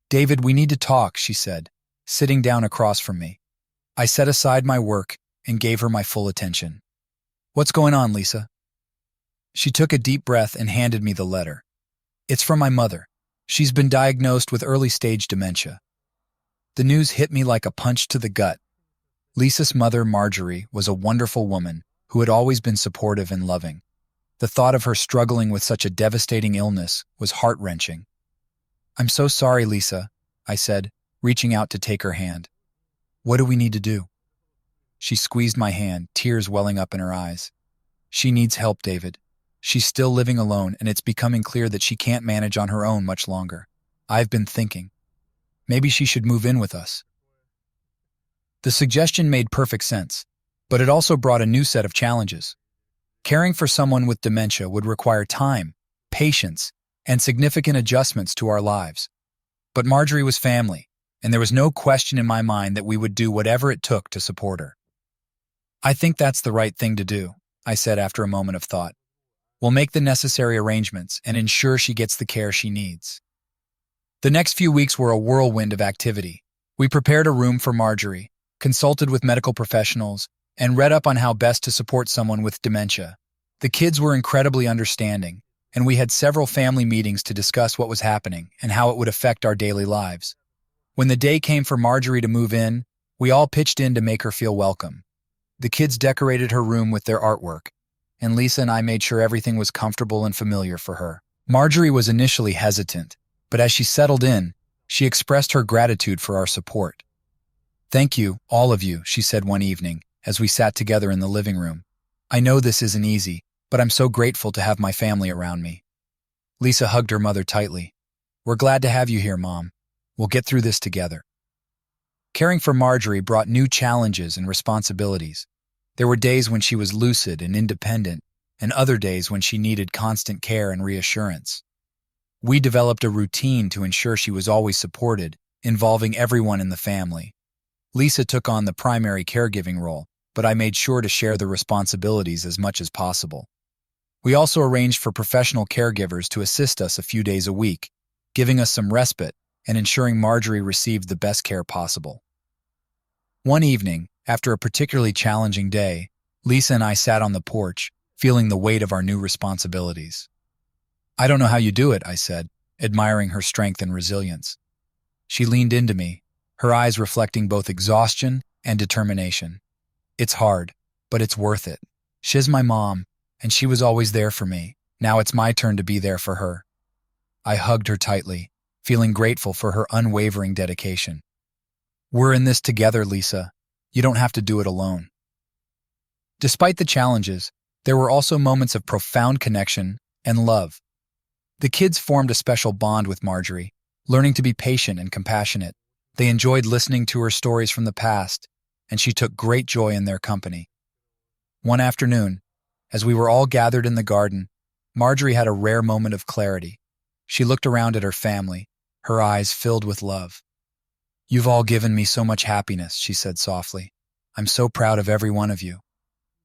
"David, we need to talk," she said, sitting down across from me. I set aside my work and gave her my full attention. "What's going on, Lisa?" She took a deep breath and handed me the letter. "It's from my mother. She's been diagnosed with early-stage dementia." The news hit me like a punch to the gut. Lisa's mother, Marjorie, was a wonderful woman who had always been supportive and loving. The thought of her struggling with such a devastating illness was heart-wrenching. "I'm so sorry, Lisa," I said, reaching out to take her hand. "What do we need to do?" She squeezed my hand, tears welling up in her eyes. "She needs help, David. She's still living alone, and it's becoming clear that she can't manage on her own much longer. I've been thinking, maybe she should move in with us." The suggestion made perfect sense, but it also brought a new set of challenges. Caring for someone with dementia would require time, patience, and significant adjustments to our lives. But Marjorie was family, and there was no question in my mind that we would do whatever it took to support her. "I think that's the right thing to do," I said after a moment of thought. "We'll make the necessary arrangements and ensure she gets the care she needs." The next few weeks were a whirlwind of activity. We prepared a room for Marjorie, consulted with medical professionals, and read up on how best to support someone with dementia. The kids were incredibly understanding, and we had several family meetings to discuss what was happening and how it would affect our daily lives. When the day came for Marjorie to move in, we all pitched in to make her feel welcome. The kids decorated her room with their artwork, and Lisa and I made sure everything was comfortable and familiar for her. Marjorie was initially hesitant, but as she settled in, she expressed her gratitude for our support. "Thank you, all of you," she said one evening, as we sat together in the living room. "I know this isn't easy, but I'm so grateful to have my family around me." Lisa hugged her mother tightly. "We're glad to have you here, Mom. We'll get through this together." Caring for Marjorie brought new challenges and responsibilities. There were days when she was lucid and independent, and other days when she needed constant care and reassurance. We developed a routine to ensure she was always supported, involving everyone in the family. Lisa took on the primary caregiving role, but I made sure to share the responsibilities as much as possible. We also arranged for professional caregivers to assist us a few days a week, giving us some respite and ensuring Marjorie received the best care possible. One evening, after a particularly challenging day, Lisa and I sat on the porch, feeling the weight of our new responsibilities. "I don't know how you do it," I said, admiring her strength and resilience. She leaned into me, her eyes reflecting both exhaustion and determination. "It's hard, but it's worth it. She's my mom, and she was always there for me. Now it's my turn to be there for her." I hugged her tightly, feeling grateful for her unwavering dedication. "We're in this together, Lisa. You don't have to do it alone." Despite the challenges, there were also moments of profound connection and love. The kids formed a special bond with Marjorie, learning to be patient and compassionate. They enjoyed listening to her stories from the past, and she took great joy in their company. One afternoon, as we were all gathered in the garden, Marjorie had a rare moment of clarity. She looked around at her family, her eyes filled with love. "You've all given me so much happiness," she said softly. "I'm so proud of every one of you."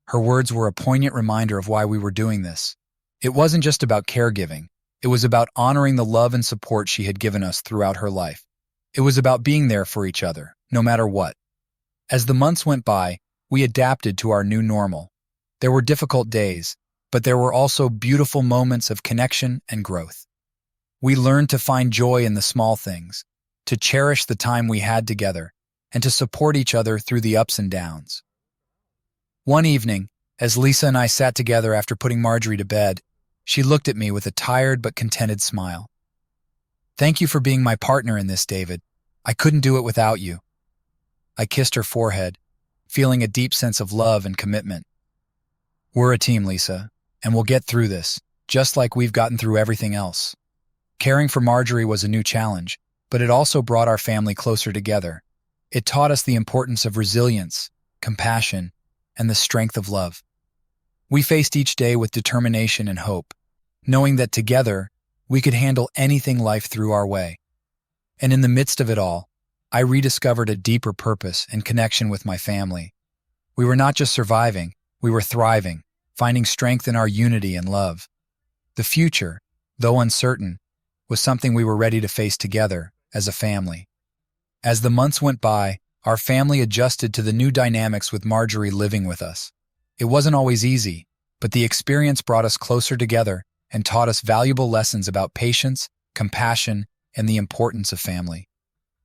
Her words were a poignant reminder of why we were doing this. It wasn't just about caregiving. It was about honoring the love and support she had given us throughout her life. It was about being there for each other, no matter what. As the months went by, we adapted to our new normal. There were difficult days, but there were also beautiful moments of connection and growth. We learned to find joy in the small things, to cherish the time we had together, and to support each other through the ups and downs. One evening, as Lisa and I sat together after putting Marjorie to bed, she looked at me with a tired but contented smile. "Thank you for being my partner in this, David. I couldn't do it without you." I kissed her forehead, feeling a deep sense of love and commitment. "We're a team, Lisa, and we'll get through this, just like we've gotten through everything else." Caring for Marjorie was a new challenge, but it also brought our family closer together. It taught us the importance of resilience, compassion, and the strength of love. We faced each day with determination and hope, knowing that together we could handle anything life threw our way. And in the midst of it all, I rediscovered a deeper purpose and connection with my family. We were not just surviving, we were thriving, finding strength in our unity and love. The future, though uncertain, was something we were ready to face together as a family. As the months went by, our family adjusted to the new dynamics with Marjorie living with us. It wasn't always easy, but the experience brought us closer together and taught us valuable lessons about patience, compassion, and the importance of family.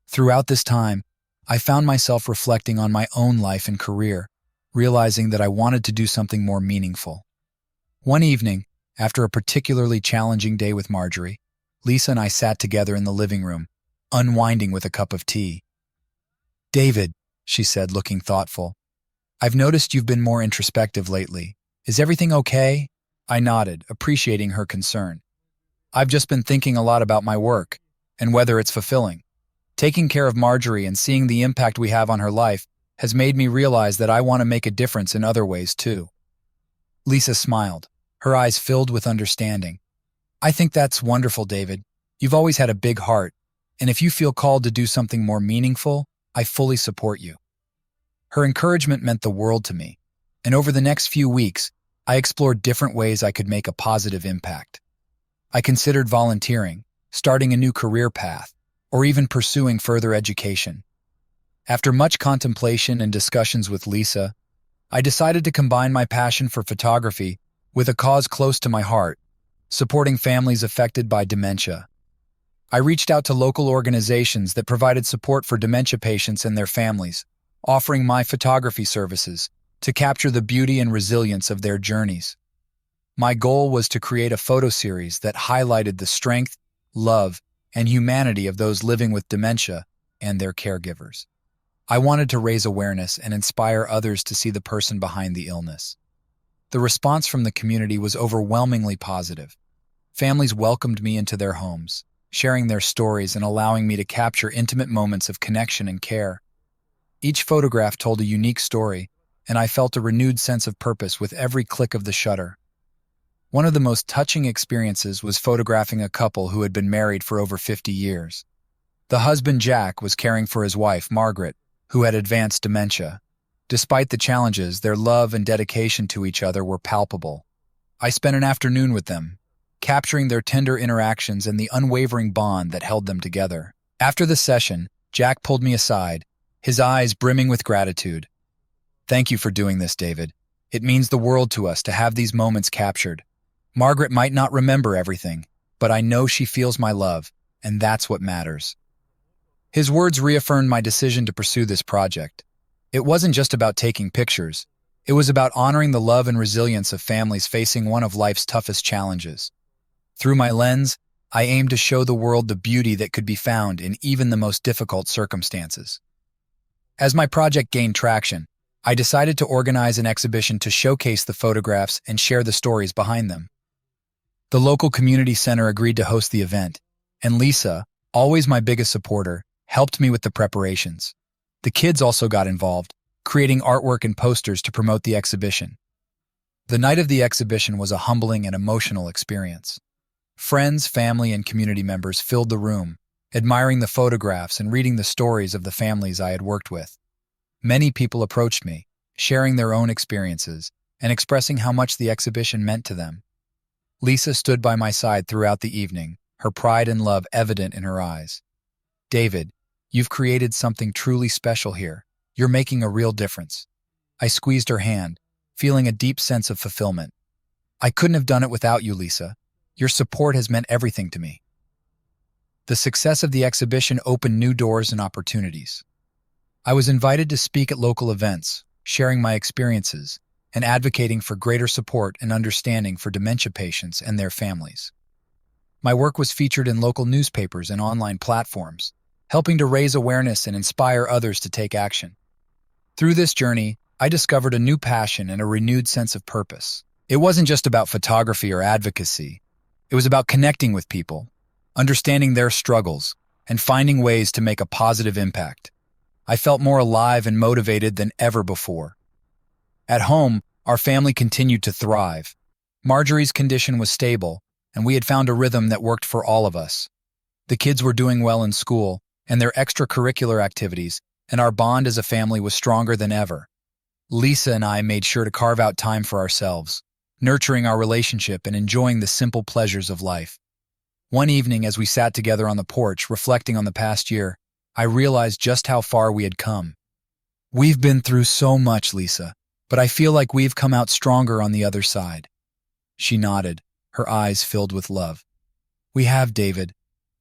Throughout this time, I found myself reflecting on my own life and career, realizing that I wanted to do something more meaningful. One evening, after a particularly challenging day with Marjorie, Lisa and I sat together in the living room, unwinding with a cup of tea. "David," she said, looking thoughtful, "I've noticed you've been more introspective lately. Is everything okay?" I nodded, appreciating her concern. "I've just been thinking a lot about my work and whether it's fulfilling. Taking care of Marjorie and seeing the impact we have on her life has made me realize that I want to make a difference in other ways too." Lisa smiled, her eyes filled with understanding. "I think that's wonderful, David. You've always had a big heart, and if you feel called to do something more meaningful, I fully support you." Her encouragement meant the world to me, and over the next few weeks, I explored different ways I could make a positive impact. I considered volunteering, starting a new career path, or even pursuing further education. After much contemplation and discussions with Lisa, I decided to combine my passion for photography with a cause close to my heart, supporting families affected by dementia. I reached out to local organizations that provided support for dementia patients and their families, offering my photography services to capture the beauty and resilience of their journeys. My goal was to create a photo series that highlighted the strength, love, and humanity of those living with dementia and their caregivers. I wanted to raise awareness and inspire others to see the person behind the illness. The response from the community was overwhelmingly positive. Families welcomed me into their homes, sharing their stories and allowing me to capture intimate moments of connection and care. Each photograph told a unique story, and I felt a renewed sense of purpose with every click of the shutter. One of the most touching experiences was photographing a couple who had been married for over 50 years. The husband, Jack, was caring for his wife, Margaret, who had advanced dementia. Despite the challenges, their love and dedication to each other were palpable. I spent an afternoon with them, capturing their tender interactions and the unwavering bond that held them together. After the session, Jack pulled me aside, his eyes brimming with gratitude. "Thank you for doing this, David. It means the world to us to have these moments captured. Margaret might not remember everything, but I know she feels my love, and that's what matters." His words reaffirmed my decision to pursue this project. It wasn't just about taking pictures. It was about honoring the love and resilience of families facing one of life's toughest challenges. Through my lens, I aimed to show the world the beauty that could be found in even the most difficult circumstances. As my project gained traction, I decided to organize an exhibition to showcase the photographs and share the stories behind them. The local community center agreed to host the event, and Lisa, always my biggest supporter, helped me with the preparations. The kids also got involved, creating artwork and posters to promote the exhibition. The night of the exhibition was a humbling and emotional experience. Friends, family, and community members filled the room, admiring the photographs and reading the stories of the families I had worked with. Many people approached me, sharing their own experiences and expressing how much the exhibition meant to them. Lisa stood by my side throughout the evening, her pride and love evident in her eyes. "David, you've created something truly special here. You're making a real difference." I squeezed her hand, feeling a deep sense of fulfillment. "I couldn't have done it without you, Lisa. Your support has meant everything to me." The success of the exhibition opened new doors and opportunities. I was invited to speak at local events, sharing my experiences and advocating for greater support and understanding for dementia patients and their families. My work was featured in local newspapers and online platforms, helping to raise awareness and inspire others to take action. Through this journey, I discovered a new passion and a renewed sense of purpose. It wasn't just about photography or advocacy. It was about connecting with people, understanding their struggles, and finding ways to make a positive impact. I felt more alive and motivated than ever before. At home, our family continued to thrive. Marjorie's condition was stable, and we had found a rhythm that worked for all of us. The kids were doing well in school and their extracurricular activities, and our bond as a family was stronger than ever. Lisa and I made sure to carve out time for ourselves, nurturing our relationship and enjoying the simple pleasures of life. One evening, as we sat together on the porch, reflecting on the past year, I realized just how far we had come. "We've been through so much, Lisa, but I feel like we've come out stronger on the other side." She nodded, her eyes filled with love. "We have, David,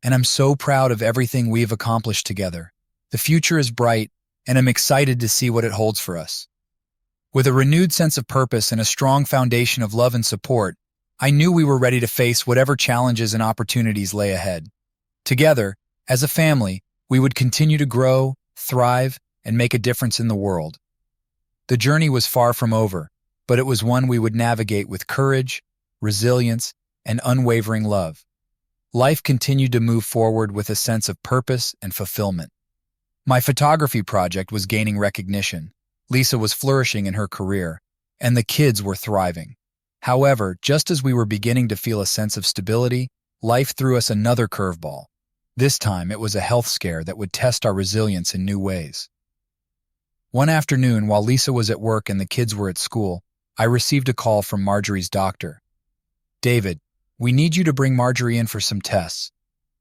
and I'm so proud of everything we've accomplished together. The future is bright, and I'm excited to see what it holds for us." With a renewed sense of purpose and a strong foundation of love and support, I knew we were ready to face whatever challenges and opportunities lay ahead. Together, as a family, we would continue to grow, thrive, and make a difference in the world. The journey was far from over, but it was one we would navigate with courage, resilience, and unwavering love. Life continued to move forward with a sense of purpose and fulfillment. My photography project was gaining recognition. Lisa was flourishing in her career, and the kids were thriving. However, just as we were beginning to feel a sense of stability, life threw us another curveball. This time, it was a health scare that would test our resilience in new ways. One afternoon, while Lisa was at work and the kids were at school, I received a call from Marjorie's doctor. "David, we need you to bring Marjorie in for some tests.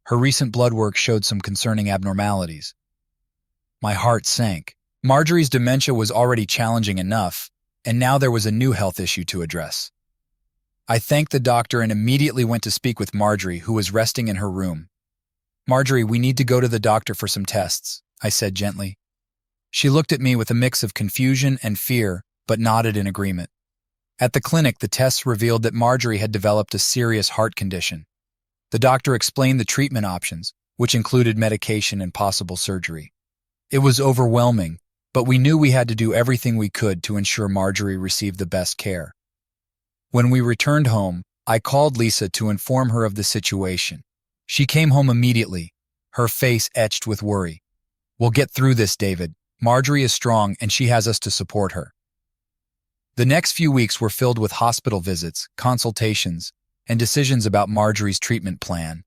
Her recent blood work showed some concerning abnormalities." My heart sank. Marjorie's dementia was already challenging enough, and now there was a new health issue to address. I thanked the doctor and immediately went to speak with Marjorie, who was resting in her room. "Marjorie, we need to go to the doctor for some tests," I said gently. She looked at me with a mix of confusion and fear, but nodded in agreement. At the clinic, the tests revealed that Marjorie had developed a serious heart condition. The doctor explained the treatment options, which included medication and possible surgery. It was overwhelming, but we knew we had to do everything we could to ensure Marjorie received the best care. When we returned home, I called Lisa to inform her of the situation. She came home immediately, her face etched with worry. "We'll get through this, David. Marjorie is strong and she has us to support her. The next few weeks were filled with hospital visits, consultations, and decisions about Marjorie's treatment plan.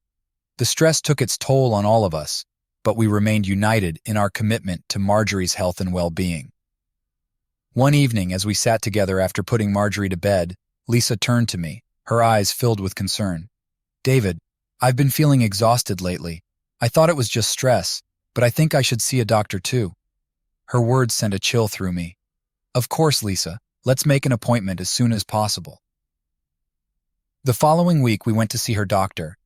The stress took its toll on all of us, but we remained united in our commitment to Marjorie's health and well-being. One evening, as we sat together after putting Marjorie to bed, Lisa turned to me, her eyes filled with concern. "David, I've been feeling exhausted lately. I thought it was just stress, but I think I should see a doctor too." Her words sent a chill through me. "Of course, Lisa. Let's make an appointment as soon as possible." The following week, we went to see her doctor.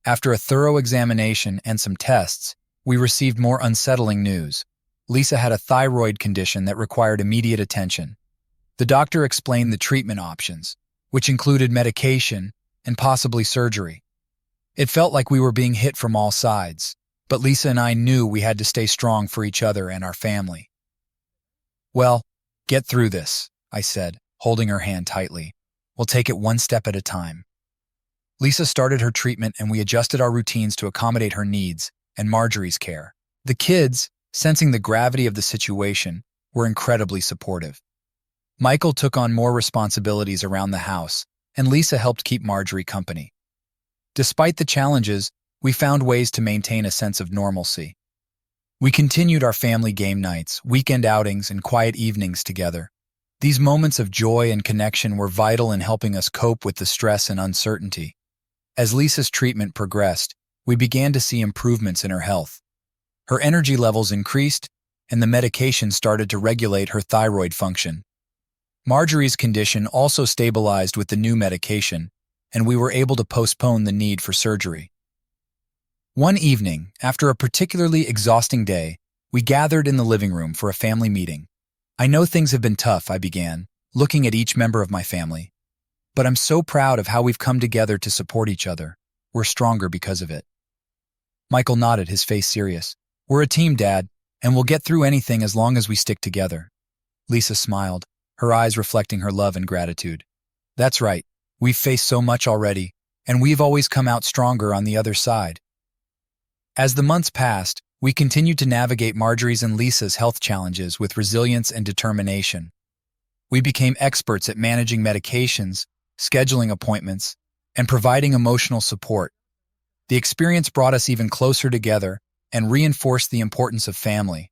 After a thorough examination and some tests, we received more unsettling news. Lisa had a thyroid condition that required immediate attention. The doctor explained the treatment options, which included medication and possibly surgery. It felt like we were being hit from all sides, but Lisa and I knew we had to stay strong for each other and our family. "Well, get through this," I said, holding her hand tightly. "We'll take it one step at a time." Lisa started her treatment and we adjusted our routines to accommodate her needs and Marjorie's care. The kids, sensing the gravity of the situation, were incredibly supportive. Michael took on more responsibilities around the house, and Lisa helped keep Marjorie company. Despite the challenges, we found ways to maintain a sense of normalcy. We continued our family game nights, weekend outings, and quiet evenings together. These moments of joy and connection were vital in helping us cope with the stress and uncertainty. As Lisa's treatment progressed, we began to see improvements in her health. Her energy levels increased, and the medication started to regulate her thyroid function. Marjorie's condition also stabilized with the new medication, and we were able to postpone the need for surgery. One evening, after a particularly exhausting day, we gathered in the living room for a family meeting. "I know things have been tough," I began, looking at each member of my family. "But I'm so proud of how we've come together to support each other. We're stronger because of it." Michael nodded, his face serious. "We're a team, Dad, and we'll get through anything as long as we stick together." Lisa smiled, her eyes reflecting her love and gratitude. "That's right. We've faced so much already, and we've always come out stronger on the other side." As the months passed, we continued to navigate Marjorie's and Lisa's health challenges with resilience and determination. We became experts at managing medications, scheduling appointments, and providing emotional support. The experience brought us even closer together and reinforced the importance of family.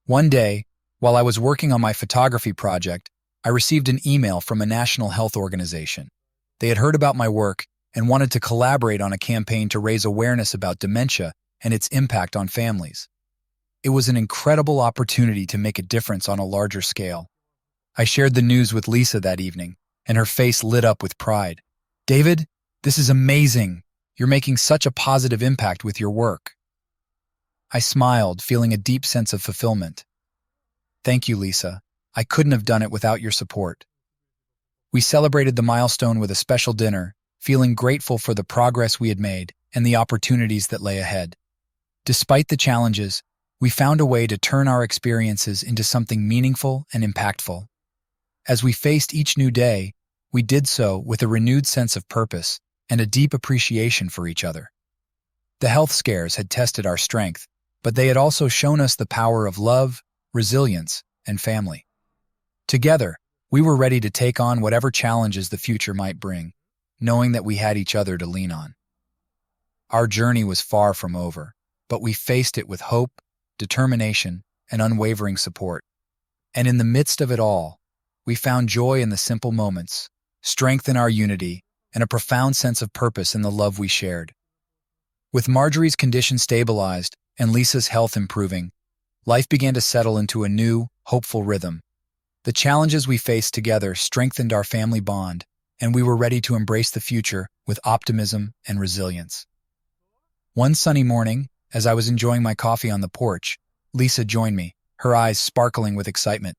One day, while I was working on my photography project, I received an email from a national health organization. They had heard about my work and wanted to collaborate on a campaign to raise awareness about dementia and its impact on families. It was an incredible opportunity to make a difference on a larger scale. I shared the news with Lisa that evening, and her face lit up with pride. "David, this is amazing. You're making such a positive impact with your work." I smiled, feeling a deep sense of fulfillment. "Thank you, Lisa. I couldn't have done it without your support." We celebrated the milestone with a special dinner, feeling grateful for the progress we had made and the opportunities that lay ahead. Despite the challenges, we found a way to turn our experiences into something meaningful and impactful. As we faced each new day, we did so with a renewed sense of purpose and a deep appreciation for each other. The health scares had tested our strength, but they had also shown us the power of love, resilience, and family. Together, we were ready to take on whatever challenges the future might bring, knowing that we had each other to lean on. Our journey was far from over, but we faced it with hope, determination, and unwavering support. And in the midst of it all, we found joy in the simple moments, strength in our unity, and a profound sense of purpose in the love we shared. With Marjorie's condition stabilized and Lisa's health improving, life began to settle into a new, hopeful rhythm. The challenges we faced together strengthened our family bond, and we were ready to embrace the future with optimism and resilience. One sunny morning, as I was enjoying my coffee on the porch, Lisa joined me, her eyes sparkling with excitement.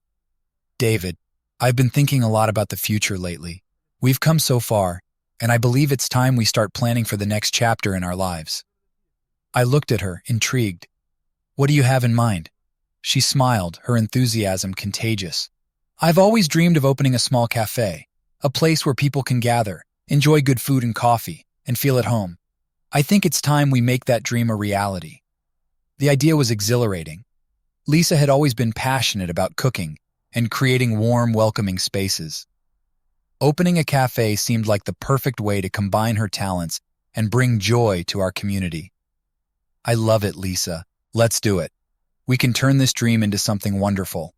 "David, I've been thinking a lot about the future lately. We've come so far, and I believe it's time we start planning for the next chapter in our lives." I looked at her, intrigued. "What do you have in mind?" She smiled, her enthusiasm contagious. "I've always dreamed of opening a small cafe, a place where people can gather, enjoy good food and coffee, and feel at home. I think it's time we make that dream a reality." The idea was exhilarating. Lisa had always been passionate about cooking and creating warm, welcoming spaces. Opening a cafe seemed like the perfect way to combine her talents and bring joy to our community. I love it, Lisa. Let's do it. We can turn this dream into something wonderful.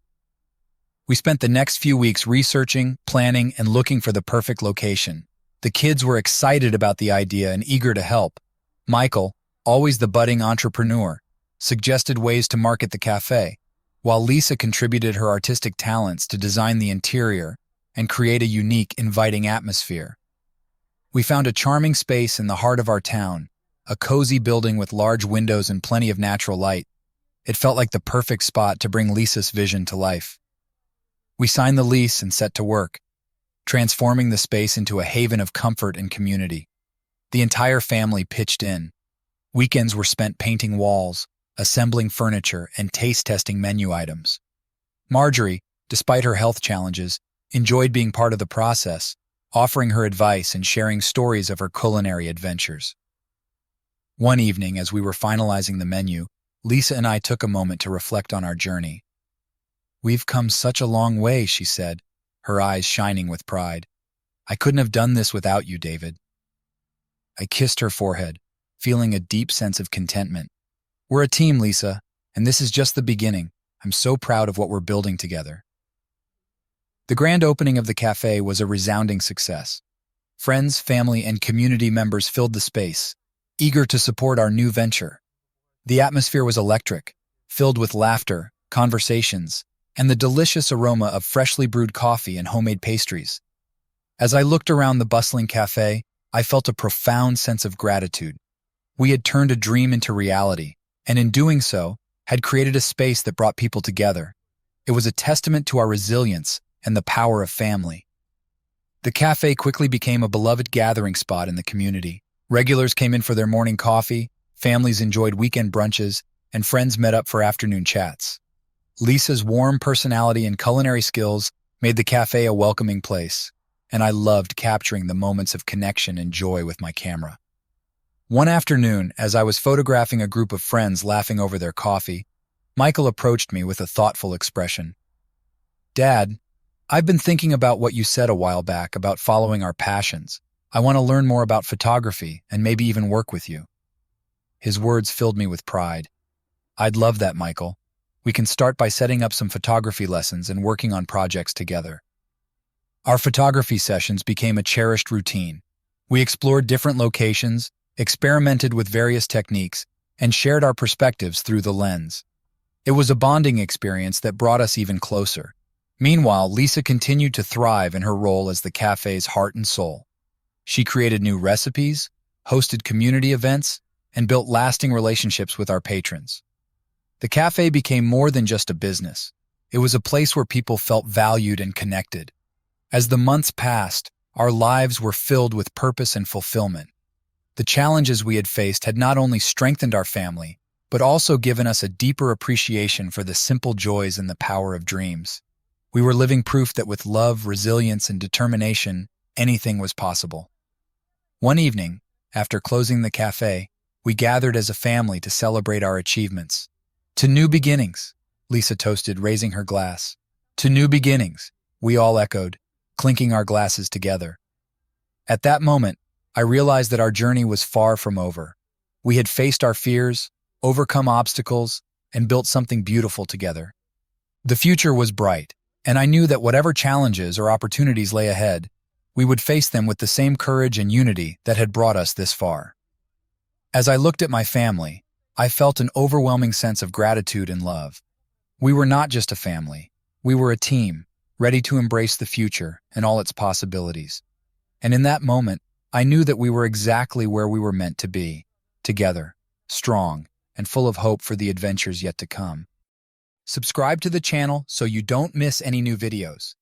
We spent the next few weeks researching, planning, and looking for the perfect location. The kids were excited about the idea and eager to help. Michael, always the budding entrepreneur, suggested ways to market the cafe, while Lisa contributed her artistic talents to design the interior and create a unique, inviting atmosphere. We found a charming space in the heart of our town, a cozy building with large windows and plenty of natural light. It felt like the perfect spot to bring Lisa's vision to life. We signed the lease and set to work, transforming the space into a haven of comfort and community. The entire family pitched in. Weekends were spent painting walls, assembling furniture, and taste-testing menu items. Marjorie, despite her health challenges, enjoyed being part of the process, offering her advice and sharing stories of her culinary adventures. One evening, as we were finalizing the menu, Lisa and I took a moment to reflect on our journey. "We've come such a long way," she said, her eyes shining with pride. "I couldn't have done this without you, David." I kissed her forehead, feeling a deep sense of contentment. "We're a team, Lisa, and this is just the beginning. I'm so proud of what we're building together." The grand opening of the cafe was a resounding success. Friends, family, and community members filled the space, eager to support our new venture. The atmosphere was electric, filled with laughter, conversations, and the delicious aroma of freshly brewed coffee and homemade pastries. As I looked around the bustling cafe, I felt a profound sense of gratitude. We had turned a dream into reality, and in doing so, had created a space that brought people together. It was a testament to our resilience and the power of family. The cafe quickly became a beloved gathering spot in the community. Regulars came in for their morning coffee, families enjoyed weekend brunches, and friends met up for afternoon chats. Lisa's warm personality and culinary skills made the cafe a welcoming place, and I loved capturing the moments of connection and joy with my camera. One afternoon, as I was photographing a group of friends laughing over their coffee, Michael approached me with a thoughtful expression. "Dad, I've been thinking about what you said a while back about following our passions. I want to learn more about photography and maybe even work with you." His words filled me with pride. "I'd love that, Michael. We can start by setting up some photography lessons and working on projects together." Our photography sessions became a cherished routine. We explored different locations, experimented with various techniques, and shared our perspectives through the lens. It was a bonding experience that brought us even closer. Meanwhile, Lisa continued to thrive in her role as the cafe's heart and soul. She created new recipes, hosted community events, and built lasting relationships with our patrons. The cafe became more than just a business. It was a place where people felt valued and connected. As the months passed, our lives were filled with purpose and fulfillment. The challenges we had faced had not only strengthened our family, but also given us a deeper appreciation for the simple joys and the power of dreams. We were living proof that with love, resilience, and determination, anything was possible. One evening, after closing the cafe, we gathered as a family to celebrate our achievements. "To new beginnings," Lisa toasted, raising her glass. "To new beginnings," we all echoed, clinking our glasses together. At that moment, I realized that our journey was far from over. We had faced our fears, overcome obstacles, and built something beautiful together. The future was bright, and I knew that whatever challenges or opportunities lay ahead, we would face them with the same courage and unity that had brought us this far. As I looked at my family, I felt an overwhelming sense of gratitude and love. We were not just a family, we were a team, ready to embrace the future and all its possibilities. And in that moment, I knew that we were exactly where we were meant to be, together, strong, and full of hope for the adventures yet to come. Subscribe to the channel so you don't miss any new videos.